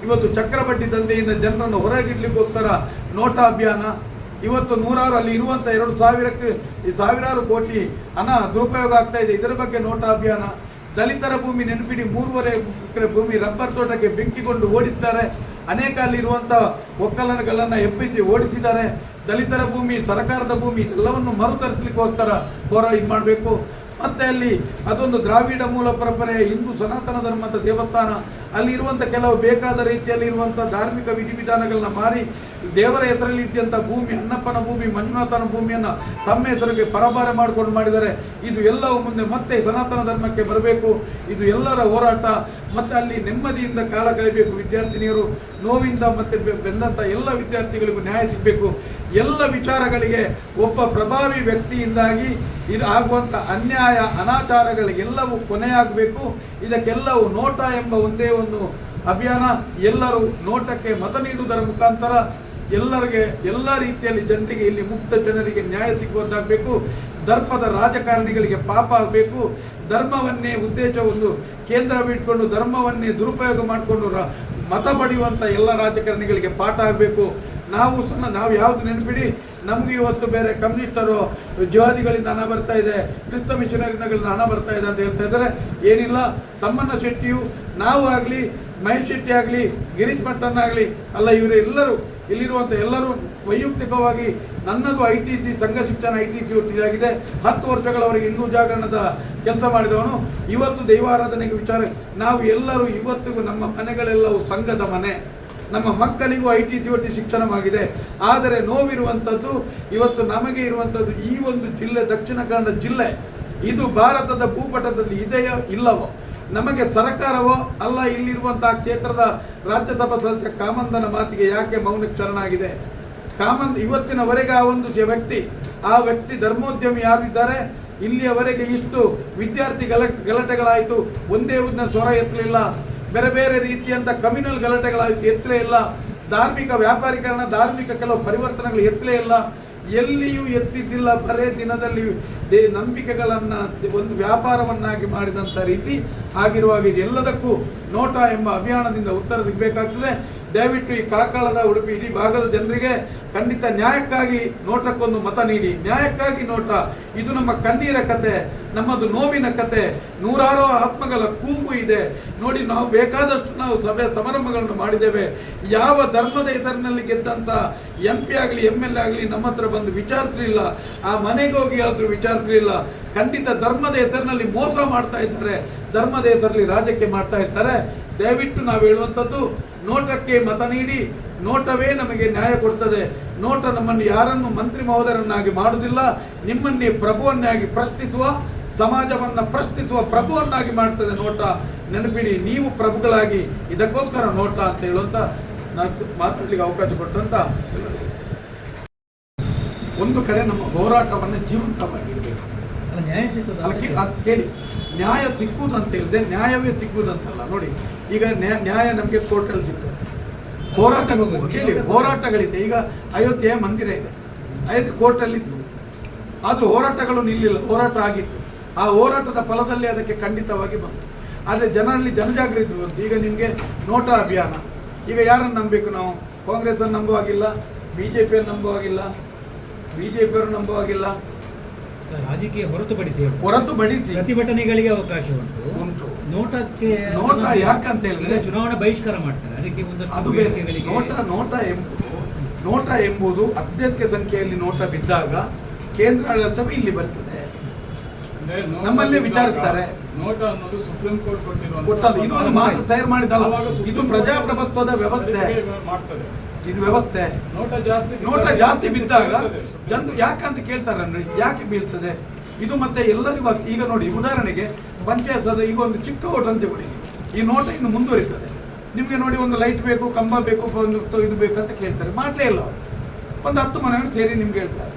ಇವತ್ತು ಚಕ್ರಬಡ್ಡಿ ದಂಧೆಯಿಂದ ಜನರನ್ನು ಹೊರಗಿಡ್ಲಿಕ್ಕೋಸ್ಕರ ನೋಟಾ ಅಭಿಯಾನ, ಇವತ್ತು ನೂರಾರು ಅಲ್ಲಿ ಇರುವಂಥ 2,000ಕ್ಕೆ ಸಾವಿರಾರು ಕೋಟಿ ಹಣ ದುರುಪಯೋಗ ಆಗ್ತಾ ಇದೆ. ಇದರ ಬಗ್ಗೆ ನೋಟಾ ಅಭಿಯಾನ. ದಲಿತರ ಭೂಮಿ ನೆನಪಿಡಿ, 3.5 ಎಕರೆ ಭೂಮಿ ರಬ್ಬರ್ ತೋಟಕ್ಕೆ ಬೆಂಕಿಕೊಂಡು ಓಡಿಸಿದ್ದಾರೆ. ಅನೇಕ ಅಲ್ಲಿರುವಂಥ ಒಕ್ಕಲನಗಳನ್ನು ಎಬ್ಬಿಸಿ ಓಡಿಸಿದ್ದಾರೆ. ದಲಿತರ ಭೂಮಿ, ಸರ್ಕಾರದ ಭೂಮಿ ಇದೆಲ್ಲವನ್ನು ಮರುತರಿಸಲಿಕ್ಕೋಸ್ಕರ ಇದು ಮಾಡಬೇಕು. ಮತ್ತು ಅಲ್ಲಿ ಅದೊಂದು ದ್ರಾವಿಡ ಮೂಲ ಪರಂಪರೆಯ ಹಿಂದೂ ಸನಾತನ ಧರ್ಮದ ದೇವಸ್ಥಾನ, ಅಲ್ಲಿರುವಂಥ ಕೆಲವು ಬೇಕಾದ ರೀತಿಯಲ್ಲಿ ಇರುವಂಥ ಧಾರ್ಮಿಕ ವಿಧಿವಿಧಾನಗಳನ್ನ ಮಾರಿ ದೇವರ ಹೆಸರಲ್ಲಿ ಇದ್ದಂಥ ಭೂಮಿ, ಅಣ್ಣಪ್ಪನ ಭೂಮಿ, ಮಂಜುನಾಥನ ಭೂಮಿಯನ್ನು ತಮ್ಮ ಹೆಸರಿಗೆ ಪರಭಾರ ಮಾಡಿಕೊಂಡು ಮಾಡಿದ್ದಾರೆ. ಇದು ಎಲ್ಲವೂ ಮುಂದೆ ಮತ್ತೆ ಸನಾತನ ಧರ್ಮಕ್ಕೆ ಬರಬೇಕು. ಇದು ಎಲ್ಲರ ಹೋರಾಟ. ಮತ್ತು ಅಲ್ಲಿ ನೆಮ್ಮದಿಯಿಂದ ಕಾಲ ಕಳೆಯಬೇಕು. ವಿದ್ಯಾರ್ಥಿನಿಯರು ನೋವಿಂದ ಮತ್ತು ಬೆಂದಂಥ ಎಲ್ಲ ವಿದ್ಯಾರ್ಥಿಗಳಿಗೂ ನ್ಯಾಯ ಸಿಗಬೇಕು. ಎಲ್ಲ ವಿಚಾರಗಳಿಗೆ ಒಬ್ಬ ಪ್ರಭಾವಿ ವ್ಯಕ್ತಿಯಿಂದಾಗಿ ಇದು ಆಗುವಂಥ ಅನ್ಯಾಯ ಅನಾಚಾರಗಳಿಗೆಲ್ಲವೂ ಕೊನೆಯಾಗಬೇಕು. ಇದಕ್ಕೆಲ್ಲವೂ ನೋಟಾ ಎಂಬ ಒಂದೇ ಒಂದು ಅಭಿಯಾನ. ಎಲ್ಲರೂ ನೋಟಕ್ಕೆ ಮತ ನೀಡುವುದರ ಮುಖಾಂತರ ಎಲ್ಲರಿಗೆ ಎಲ್ಲ ರೀತಿಯಲ್ಲಿ ಜನರಿಗೆ, ಇಲ್ಲಿ ಮುಕ್ತ ಜನರಿಗೆ ನ್ಯಾಯ ಸಿಗುವಂತಾಗಬೇಕು. ದರ್ಪದ ರಾಜಕಾರಣಿಗಳಿಗೆ ಪಾಪ ಆಗಬೇಕು. ಧರ್ಮವನ್ನೇ ಉದ್ದೇಶವೊಂದು ಕೇಂದ್ರವಿಟ್ಕೊಂಡು ಧರ್ಮವನ್ನೇ ದುರುಪಯೋಗ ಮಾಡಿಕೊಂಡು ಮತ ಪಡೆಯುವಂಥ ಎಲ್ಲ ರಾಜಕಾರಣಿಗಳಿಗೆ ಪಾಠ ಆಗಬೇಕು. ನಾವು ಯಾವುದು ನೆನಪಿಡಿ, ನಮಗೆ ಇವತ್ತು ಬೇರೆ ಕಮ್ಯುನಿಸ್ಟರು ಜಿಹಾದಿಗಳಿಂದ ಹಣ ಬರ್ತಾ ಇದೆ, ಕ್ರಿಸ್ತ ಮಿಷನರಿಗಳಿಂದ ಹಣ ಬರ್ತಾ ಇದೆ ಅಂತ ಹೇಳ್ತಾ ಇದ್ದಾರೆ. ಏನಿಲ್ಲ, ತಮ್ಮಣ್ಣ ಶೆಟ್ಟಿಯು, ನಾವು ಆಗಲಿ, ಮಹೇಶ್ ಶೆಟ್ಟಿ ಆಗಲಿ, ಗಿರೀಶ್ ಮಟ್ಟನ್ನಾಗಲಿ ಅಲ್ಲ, ಇವರು ಎಲ್ಲರೂ ಇಲ್ಲಿರುವಂಥ ಎಲ್ಲರೂ ವೈಯಕ್ತಿಕವಾಗಿ ನನ್ನದು ITC ಸಂಘ ಶಿಕ್ಷಣ ITC ಒಟ್ಟಿಗಾಗಿದೆ. 10 ವರ್ಷಗಳವರೆಗೆ ಹಿಂದೂ ಜಾಗರಣದ ಕೆಲಸ ಮಾಡಿದವನು. ಇವತ್ತು ದೈವಾರಾಧನೆಗೆ ವಿಚಾರ ನಾವು ಎಲ್ಲರೂ ಇವತ್ತಿಗೂ ನಮ್ಮ ಮನೆಗಳೆಲ್ಲವೂ ಸಂಘದ ಮನೆ. ನಮ್ಮ ಮಕ್ಕಳಿಗೂ ITC ಒಟ್ಟಿ ಶಿಕ್ಷಣವಾಗಿದೆ. ಆದರೆ ನೋವಿರುವಂಥದ್ದು ಇವತ್ತು ನಮಗೆ ಇರುವಂಥದ್ದು ಈ ಒಂದು ಜಿಲ್ಲೆ, ದಕ್ಷಿಣ ಕನ್ನಡ ಜಿಲ್ಲೆ, ಇದು ಭಾರತದ ಭೂಪಟದಲ್ಲಿ ಇದೆಯೋ ಇಲ್ಲವೋ, ನಮಗೆ ಸರ್ಕಾರವೋ ಅಲ್ಲ, ಇಲ್ಲಿರುವಂತಹ ಕ್ಷೇತ್ರದ ರಾಜ್ಯಸಭಾ ಸದಸ್ಯ ಕಾಮಂದನ ಮಾತಿಗೆ ಯಾಕೆ ಮೌನಕ್ಕೆ ಶರಣಾಗಿದೆ? ಇವತ್ತಿನವರೆಗೆ ಆ ಒಂದು ಆ ವ್ಯಕ್ತಿ ಧರ್ಮೋದ್ಯಮಿ ಯಾರಿದ್ದಾರೆ, ಇಲ್ಲಿಯವರೆಗೆ ಇಷ್ಟು ವಿದ್ಯಾರ್ಥಿ ಗಲಾಟೆಗಳಾಯಿತು, ಒಂದೇ ಒಂದು ಸ್ವರ ಎತ್ತಲಿಲ್ಲ. ಬೇರೆ ಬೇರೆ ರೀತಿಯಂಥ ಕಮ್ಯುನಲ್ ಗಲಾಟೆಗಳಾಯಿತು, ಎತ್ತಲೇ ಇಲ್ಲ. ಧಾರ್ಮಿಕ ವ್ಯಾಪಾರೀಕರಣ, ಧಾರ್ಮಿಕ ಕೆಲವು ಪರಿವರ್ತನೆಗಳು ಎತ್ತಲೇ ಇಲ್ಲ. ಎಲ್ಲಿಯೂ ಎತ್ತಿದ್ದಿಲ್ಲ. ಬರೇ ದಿನದಲ್ಲಿ ನಂಬಿಕೆಗಳನ್ನು ಒಂದು ವ್ಯಾಪಾರವನ್ನಾಗಿ ಮಾಡಿದಂಥ ರೀತಿ ಆಗಿರುವಾಗ ಇದೆಲ್ಲದಕ್ಕೂ ನೋಟಾ ಎಂಬ ಅಭಿಯಾನದಿಂದ ಉತ್ತರ ಸಿಗಬೇಕಾಗ್ತದೆ. ದಯವಿಟ್ಟು ಈ ಕಾರ್ಕಳದ, ಉಡುಪಿ ಇಡೀ ಭಾಗದ ಜನರಿಗೆ ಖಂಡಿತ ನ್ಯಾಯಕ್ಕಾಗಿ ನೋಟಕ್ಕೊಂದು ಮತ ನೀಡಿ. ನ್ಯಾಯಕ್ಕಾಗಿ ನೋಟ, ಇದು ನಮ್ಮ ಕಣ್ಣೀರ ಕತೆ, ನಮ್ಮದು ನೋವಿನ ಕತೆ, ನೂರಾರು ಆತ್ಮಗಳ ಕೂಗು ಇದೆ ನೋಡಿ. ನಾವು ಬೇಕಾದಷ್ಟು ನಾವು ಸಭೆ ಸಮಾರಂಭಗಳನ್ನು ಮಾಡಿದ್ದೇವೆ. ಯಾವ ಧರ್ಮದ ಹೆಸರಿನಲ್ಲಿ ಗೆದ್ದಂಥ MP ಆಗಲಿ MLA ಆಗಲಿ ನಮ್ಮ ಹತ್ರ ಬಂದು ವಿಚಾರಿಸಲಿಲ್ಲ. ಆ ಮನೆಗೆ ಹೋಗಿ ಆದರೂ ವಿಚಾರಿಸಲಿಲ್ಲ. ಖಂಡಿತ ಧರ್ಮದ ಹೆಸರಿನಲ್ಲಿ ಮೋಸ ಮಾಡ್ತಾ ಇದ್ದಾರೆ, ಧರ್ಮದ ಹೆಸರಲ್ಲಿ ರಾಜಕೀಯ ಮಾಡ್ತಾ ಇದ್ದಾರೆ. ದಯವಿಟ್ಟು ನಾವು ಹೇಳುವಂಥದ್ದು, ನೋಟಕ್ಕೆ ಮತ ನೀಡಿ. ನೋಟವೇ ನಮಗೆ ನ್ಯಾಯ ಕೊಡ್ತದೆ. ನೋಟ ನಮ್ಮನ್ನು ಯಾರನ್ನು ಮಂತ್ರಿ ಮಹೋದರನ್ನಾಗಿ ಮಾಡುವುದಿಲ್ಲ, ನಿಮ್ಮನ್ನೇ ಪ್ರಭುವನ್ನಾಗಿ ಪ್ರಶ್ನಿಸುವ, ಸಮಾಜವನ್ನು ಪ್ರಶ್ನಿಸುವ ಪ್ರಭುವನ್ನಾಗಿ ಮಾಡ್ತದೆ ನೋಟ. ನೆನಪಿಡಿ, ನೀವು ಪ್ರಭುಗಳಾಗಿ, ಇದಕ್ಕೋಸ್ಕರ ನೋಟ ಅಂತ ಹೇಳುವಂತ ನಾನು ಮಾತಾಡಲಿಕ್ಕೆ ಅವಕಾಶ ಕೊಟ್ಟಂತ ಒಂದು ಕಡೆ ನಮ್ಮ ಹೋರಾಟವನ್ನು ಜೀವಂತವಾಗಿರಬೇಕು. ಕೇಳಿ, ನ್ಯಾಯ ಸಿಕ್ಕುವುದಂತ ಹೇಳಿದೆ, ನ್ಯಾಯವೇ ಸಿಕ್ಕುವುದಂತಲ್ಲ. ನೋಡಿ, ಈಗ ನ್ಯಾಯ ನಮಗೆ ಕೋರ್ಟಲ್ಲಿ ಸಿಗ್ತದೆ. ಹೋರಾಟಗಳಿದೆ. ಈಗ ಅಯೋಧ್ಯೆ ಮಂದಿರ ಇದೆ, ಅಯೋಧ್ಯೆ ಕೋರ್ಟಲ್ಲಿತ್ತು, ಆದರೂ ಹೋರಾಟಗಳು ನಿಲ್ಲಿಲ್ಲ, ಹೋರಾಟ ಆಗಿತ್ತು. ಆ ಹೋರಾಟದ ಫಲದಲ್ಲಿ ಅದಕ್ಕೆ ಖಂಡಿತವಾಗಿ ಬಂತು. ಆದರೆ ಜನರಲ್ಲಿ ಜನಜಾಗೃತಿ ಬಂತು. ಈಗ ನಿಮಗೆ ನೋಟಾ ಅಭಿಯಾನ, ಈಗ ಯಾರನ್ನು ನಂಬಬೇಕು ನಾವು? ಕಾಂಗ್ರೆಸ್ಸನ್ನು ನಂಬುವಾಗಿಲ್ಲ, BJPಯನ್ನು ನಂಬುವಾಗಿಲ್ಲ, BJಪಿಯವರು ನಂಬುವಾಗಿಲ್ಲ. ರಾಜಕೀಯ ಹೊರತುಪಡಿಸಿ ಪ್ರತಿಭಟನೆಗಳಿಗೆ ಅವಕಾಶ ಉಂಟು. ನೋಟ ಯಾಕಂತ ಹೇಳಿದ್ರೆ ಚುನಾವಣಾ ಬಹಿಷ್ಕಾರ ಮಾಡ್ತಾರೆ, ಅದಕ್ಕೆ ನೋಟ ಎಂಬುದು ಅತ್ಯಧಿಕ ಸಂಖ್ಯೆಯಲ್ಲಿ ನೋಟ ಬಿದ್ದಾಗ ಕೇಂದ್ರ ಆಡಳಿತ ಇಲ್ಲಿ ಬರ್ತದೆ, ನಮ್ಮಲ್ಲೇ ವಿಚಾರಿಸ್ತಾರೆ. ನೋಟ ಅನ್ನೋದು ಸುಪ್ರೀಂ ಕೋರ್ಟ್ ಕೊಟ್ಟದ್ದು, ಇದು ಒಂದು ತಯಾರು ಮಾಡಿದಲ್ಲ, ಇದು ಪ್ರಜಾಪ್ರಭುತ್ವದ ವ್ಯವಸ್ಥೆ ಮಾಡ್ತದೆ. ಇದು ವ್ಯವಸ್ಥೆ. ನೋಟ ಜಾಸ್ತಿ ಬಿದ್ದಾಗ ಜನರು ಯಾಕಂತ ಕೇಳ್ತಾರೆ, ಯಾಕೆ ಬೀಳ್ತದೆ ಇದು? ಮತ್ತೆ ಎಲ್ಲರಿಗೂ ಈಗ ನೋಡಿ, ಉದಾಹರಣೆಗೆ ಪಂಚಾಯತ್ ಈಗ ಒಂದು ಚಿಕ್ಕ ಓಟ್ ಅಂತ ಕೊಡಿ, ಈ ನೋಟ ಇನ್ನು ಮುಂದುವರಿತದೆ. ನಿಮಗೆ ನೋಡಿ, ಒಂದು ಲೈಟ್ ಬೇಕು, ಕಂಬ ಬೇಕು, ಒಂದು ಇದು ಬೇಕಂತ ಕೇಳ್ತಾರೆ, ಮಾಡಲೇ ಇಲ್ಲ. ಒಂದು 10 ಮನೆಯವರು ಸೇರಿ ನಿಮ್ಗೆ ಹೇಳ್ತಾರೆ,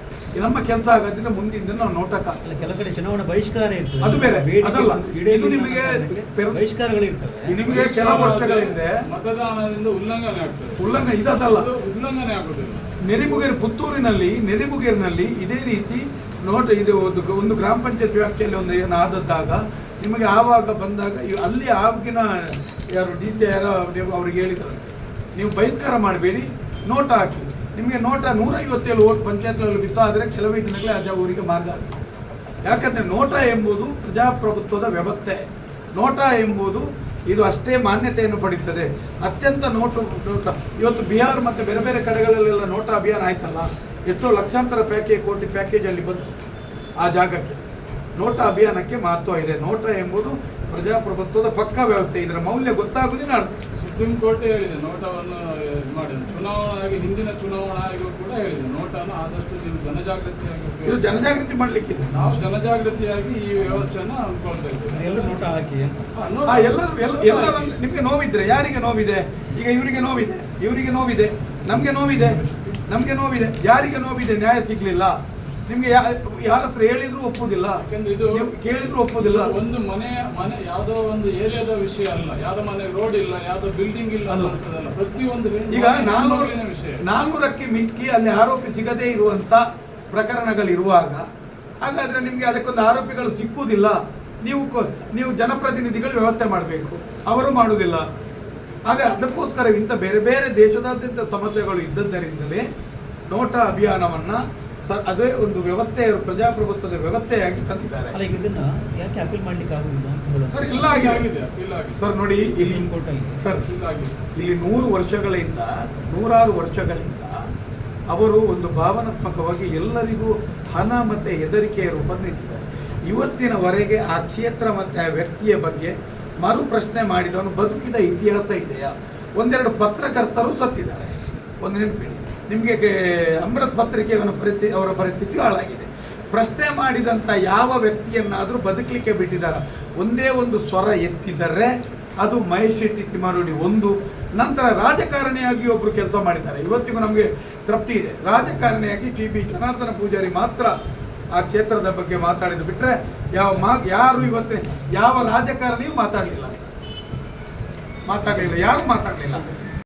ನಮ್ಮ ಕೆಲಸ ಆಗದಿದ್ರೆ ಮುಂದಿನ ದಿನ ನಾವು ನೋಟಕ್ಕೆ ಅಲ್ಲ, ಕೆಲ ಕಡೆ ಚುನಾವಣಾ ಬಹಿಷ್ಕಾರ ಇರ್ತದೆ. ಅದು ಬೇರೆ, ಬೇಡಿಕೆ ಅದಲ್ಲ. ಈಡೇರಿಲ್ಲ ಇದು ನಿಮಗೆ ಅನ್ನೋದಕ್ಕೆ ಬಹಿಷ್ಕಾರಗಳಿರ್ತವೆ. ನಿಮಗೆ ಕೆಲವು ವರ್ಷಗಳ ಹಿಂದೆ ಮತದಾನದಿಂದ ಉಲ್ಲಂಘನೆ ಆಗ್ತದೆ. ಉಲ್ಲಂಘನೆ ಇದಲ್ಲ, ಅದು ಉಲ್ಲಂಘನೆ ಆಗುದಿಲ್ಲ. ನೆರಿಮುಗೇರಿನಲ್ಲಿ ಇದೇ ರೀತಿ ನೋಟ್ ಇದು ಒಂದು ಗ್ರಾಮ ಪಂಚಾಯತ್ ವ್ಯಾಪ್ತಿಯಲ್ಲಿ ಒಂದು ಏನು ಆದದ್ದಾಗ ನಿಮಗೆ ಆವಾಗ ಬಂದಾಗ ಅಲ್ಲಿ ಆಗಿನ ಯಾರು ಡಿ ಸಿ ಯಾರೋ ಅವ್ರಿಗೆ ಹೇಳಿದ್ರು ನೀವು ಬಹಿಷ್ಕಾರ ಮಾಡಬೇಡಿ, ನೋಟ ಹಾಕಿ. ನಿಮಗೆ ನೋಟ 157 ಓಟ್ ಪಂಚಾಯತ್ಗಳಲ್ಲಿ ಬಿತ್ತು, ಆದರೆ ಕೆಲವೇ ದಿನಗಳೇ ಅದು ಅವರಿಗೆ ಮಾರ್ಗ ಆಗಿದೆ. ಯಾಕಂದರೆ ನೋಟ ಎಂಬುದು ಪ್ರಜಾಪ್ರಭುತ್ವದ ವ್ಯವಸ್ಥೆ. ನೋಟ ಎಂಬುದು ಇದು ಅಷ್ಟೇ ಮಾನ್ಯತೆಯನ್ನು ಪಡೀತದೆ. ಅತ್ಯಂತ ನೋಟ ಇವತ್ತು ಬಿಹಾರ್ ಮತ್ತು ಬೇರೆ ಬೇರೆ ಕಡೆಗಳಲ್ಲೆಲ್ಲ ನೋಟ ಅಭಿಯಾನ ಆಯ್ತಲ್ಲ, ಎಷ್ಟೋ ಲಕ್ಷಾಂತರ ಕೋಟಿ ಪ್ಯಾಕೇಜಲ್ಲಿ ಬಂತು ಆ ಜಾಗಕ್ಕೆ. ನೋಟ ಅಭಿಯಾನಕ್ಕೆ ಮಹತ್ವ ಇದೆ. ನೋಟ ಎಂಬುದು ಪ್ರಜಾಪ್ರಭುತ್ವದ ಪಕ್ಕಾ ವ್ಯವಸ್ಥೆ. ಇದರ ಮೌಲ್ಯ ಗೊತ್ತಾಗುವುದೇ ನಾಡು. ಸುಪ್ರೀಂ ಕೋರ್ಟ್ ಹೇಳಿದೆ ನೋಟವನ್ನು ಮಾಡಿ. ಹಿಂದಿನ ಚುನಾವಣಾ ಆಯೋಗ ಕೂಡ ಹೇಳಿದೆ ನೋಟನ್ನು ಆದಷ್ಟು ನೀವು ಜನಜಾಗೃತಿಯಾಗಿ ಇದು ಜನಜಾಗೃತಿ ಮಾಡಲಿಕ್ಕಿದೆ. ನಾವು ಜನಜಾಗೃತಿಯಾಗಿ ಈ ವ್ಯವಸ್ಥೆಯನ್ನು ಅನ್ಕೊಳ್ತಾ ಇದ್ದೇವೆ. ಎಲ್ಲರೂ ನೋಟ ಹಾಕಿ ಎಲ್ಲರೂ ನಿಮಗೆ ನೋವಿದ್ರೆ ಯಾರಿಗೆ ನೋವಿದೆ? ಈಗ ಇವರಿಗೆ ನೋವಿದೆ, ಇವರಿಗೆ ನೋವಿದೆ, ನಮಗೆ ನೋವಿದೆ. ಯಾರಿಗೆ ನೋವಿದೆ? ನ್ಯಾಯ ಸಿಗ್ಲಿಲ್ಲ. ನಿಮ್ಗೆ ಯಾರ ಹತ್ರ ಹೇಳಿದ್ರು ಒಪ್ಪುದಿಲ್ಲ, ಯಾಕಂದ್ರೆ ಇದು ಕೇಳಿದ್ರು ಒಪ್ಪುದಿಲ್ಲ. ಒಂದು ಮನೆ ಯಾವುದೋ ಒಂದು ಏರಿಯಾದ ವಿಷಯ ಅಲ್ಲ, ಯಾವ್ದೋ ಮನೆ ರೋಡ್ ಇಲ್ಲ, ಯಾವ್ದೋ ಬಿಲ್ಡಿಂಗ್ ಇಲ್ಲ ಅಂತದಲ್ಲ, ಪ್ರತಿಯೊಂದು ಈಗ 400ಕ್ಕೆ ಮಿಕ್ಕಿ ಅಲ್ಲಿ ಆರೋಪಿ ಸಿಗದೇ ಇರುವಂತ ಪ್ರಕರಣಗಳಿರುವಾಗ ಹಾಗಾದ್ರೆ ನಿಮ್ಗೆ ಅದಕ್ಕೊಂದು ಆರೋಪಿಗಳು ಸಿಕ್ಕುವುದಿಲ್ಲ. ನೀವು ಜನಪ್ರತಿನಿಧಿಗಳು ವ್ಯವಸ್ಥೆ ಮಾಡಬೇಕು, ಅವರು ಮಾಡುವುದಿಲ್ಲ. ಹಾಗೆ ಅದಕ್ಕೋಸ್ಕರ ಇಂಥ ಬೇರೆ ಬೇರೆ ದೇಶದಾದ್ಯಂತ ಸಮಸ್ಯೆಗಳು ಇದ್ದದ್ದರಿಂದಲೇ ನೋಟ ಅಭಿಯಾನವನ್ನ ಅದೇ ಒಂದು ವ್ಯವಸ್ಥೆ, ಪ್ರಜಾಪ್ರಭುತ್ವದ ವ್ಯವಸ್ಥೆಯಾಗಿ ತಂದಿದ್ದಾರೆ. ಅಲ್ಲ, ಇದನ್ನ ಯಾಕೆ ಅಪೀಲ್ ಮಾಡ್ಲಿಕ್ಕೆ ಆಗುದಿಲ್ಲ? ಸರ್ ಎಲ್ಲ ಆಗಿದೆ ಸರ್. ನೋಡಿ ಇಲ್ಲಿ ಸರ್, ಇಲ್ಲಿ 100 ವರ್ಷಗಳಿಂದ ಅವರು ಒಂದು ಭಾವನಾತ್ಮಕವಾಗಿ ಎಲ್ಲರಿಗೂ ಹಣ ಮತ್ತೆ ಹೆದರಿಕೆಯ ರೂಪ ನಿಂತಿದ್ದಾರೆ. ಇವತ್ತಿನವರೆಗೆ ಆ ಕ್ಷೇತ್ರ ಮತ್ತೆ ಆ ವ್ಯಕ್ತಿಯ ಬಗ್ಗೆ ಮರು ಪ್ರಶ್ನೆ ಮಾಡಿದವನು ಬದುಕಿದ ಇತಿಹಾಸ ಇದೆಯಾ? ಒಂದೆರಡು ಪತ್ರಕರ್ತರು ಸತ್ತಿದ್ದಾರೆ, ಒಂದು ನೆನಪಿಡಿ. ನಿಮಗೆ ಅಮೃತ್ ಅವರ ಪರಿಸ್ಥಿತಿ ಹಾಳಾಗಿದೆ. ಪ್ರಶ್ನೆ ಮಾಡಿದಂಥ ಯಾವ ವ್ಯಕ್ತಿಯನ್ನಾದರೂ ಬದುಕಲಿಕ್ಕೆ ಬಿಟ್ಟಿದ್ದಾರ? ಒಂದೇ ಒಂದು ಸ್ವರ ಎತ್ತಿದರೆ ಅದು ಮಹೇಶ್ ಶೆಟ್ಟಿ ತಿಮ್ಮಾರೋಡಿ ಒಂದು. ನಂತರ ರಾಜಕಾರಣಿಯಾಗಿ ಒಬ್ಬರು ಕೆಲಸ ಮಾಡಿದ್ದಾರೆ. ಇವತ್ತಿಗೂ ನಮಗೆ ತೃಪ್ತಿ ಇದೆ. ರಾಜಕಾರಣಿಯಾಗಿ ಟಿ ಬಿ ಜನಾರ್ದನ ಪೂಜಾರಿ ಮಾತ್ರ ಆ ಕ್ಷೇತ್ರದ ಬಗ್ಗೆ ಮಾತಾಡಿದ್ದು ಬಿಟ್ಟರೆ ಯಾರು ಇವತ್ತು ಯಾವ ರಾಜಕಾರಣಿಯೂ ಮಾತಾಡಲಿಲ್ಲ, ಯಾರು ಮಾತಾಡಲಿಲ್ಲ.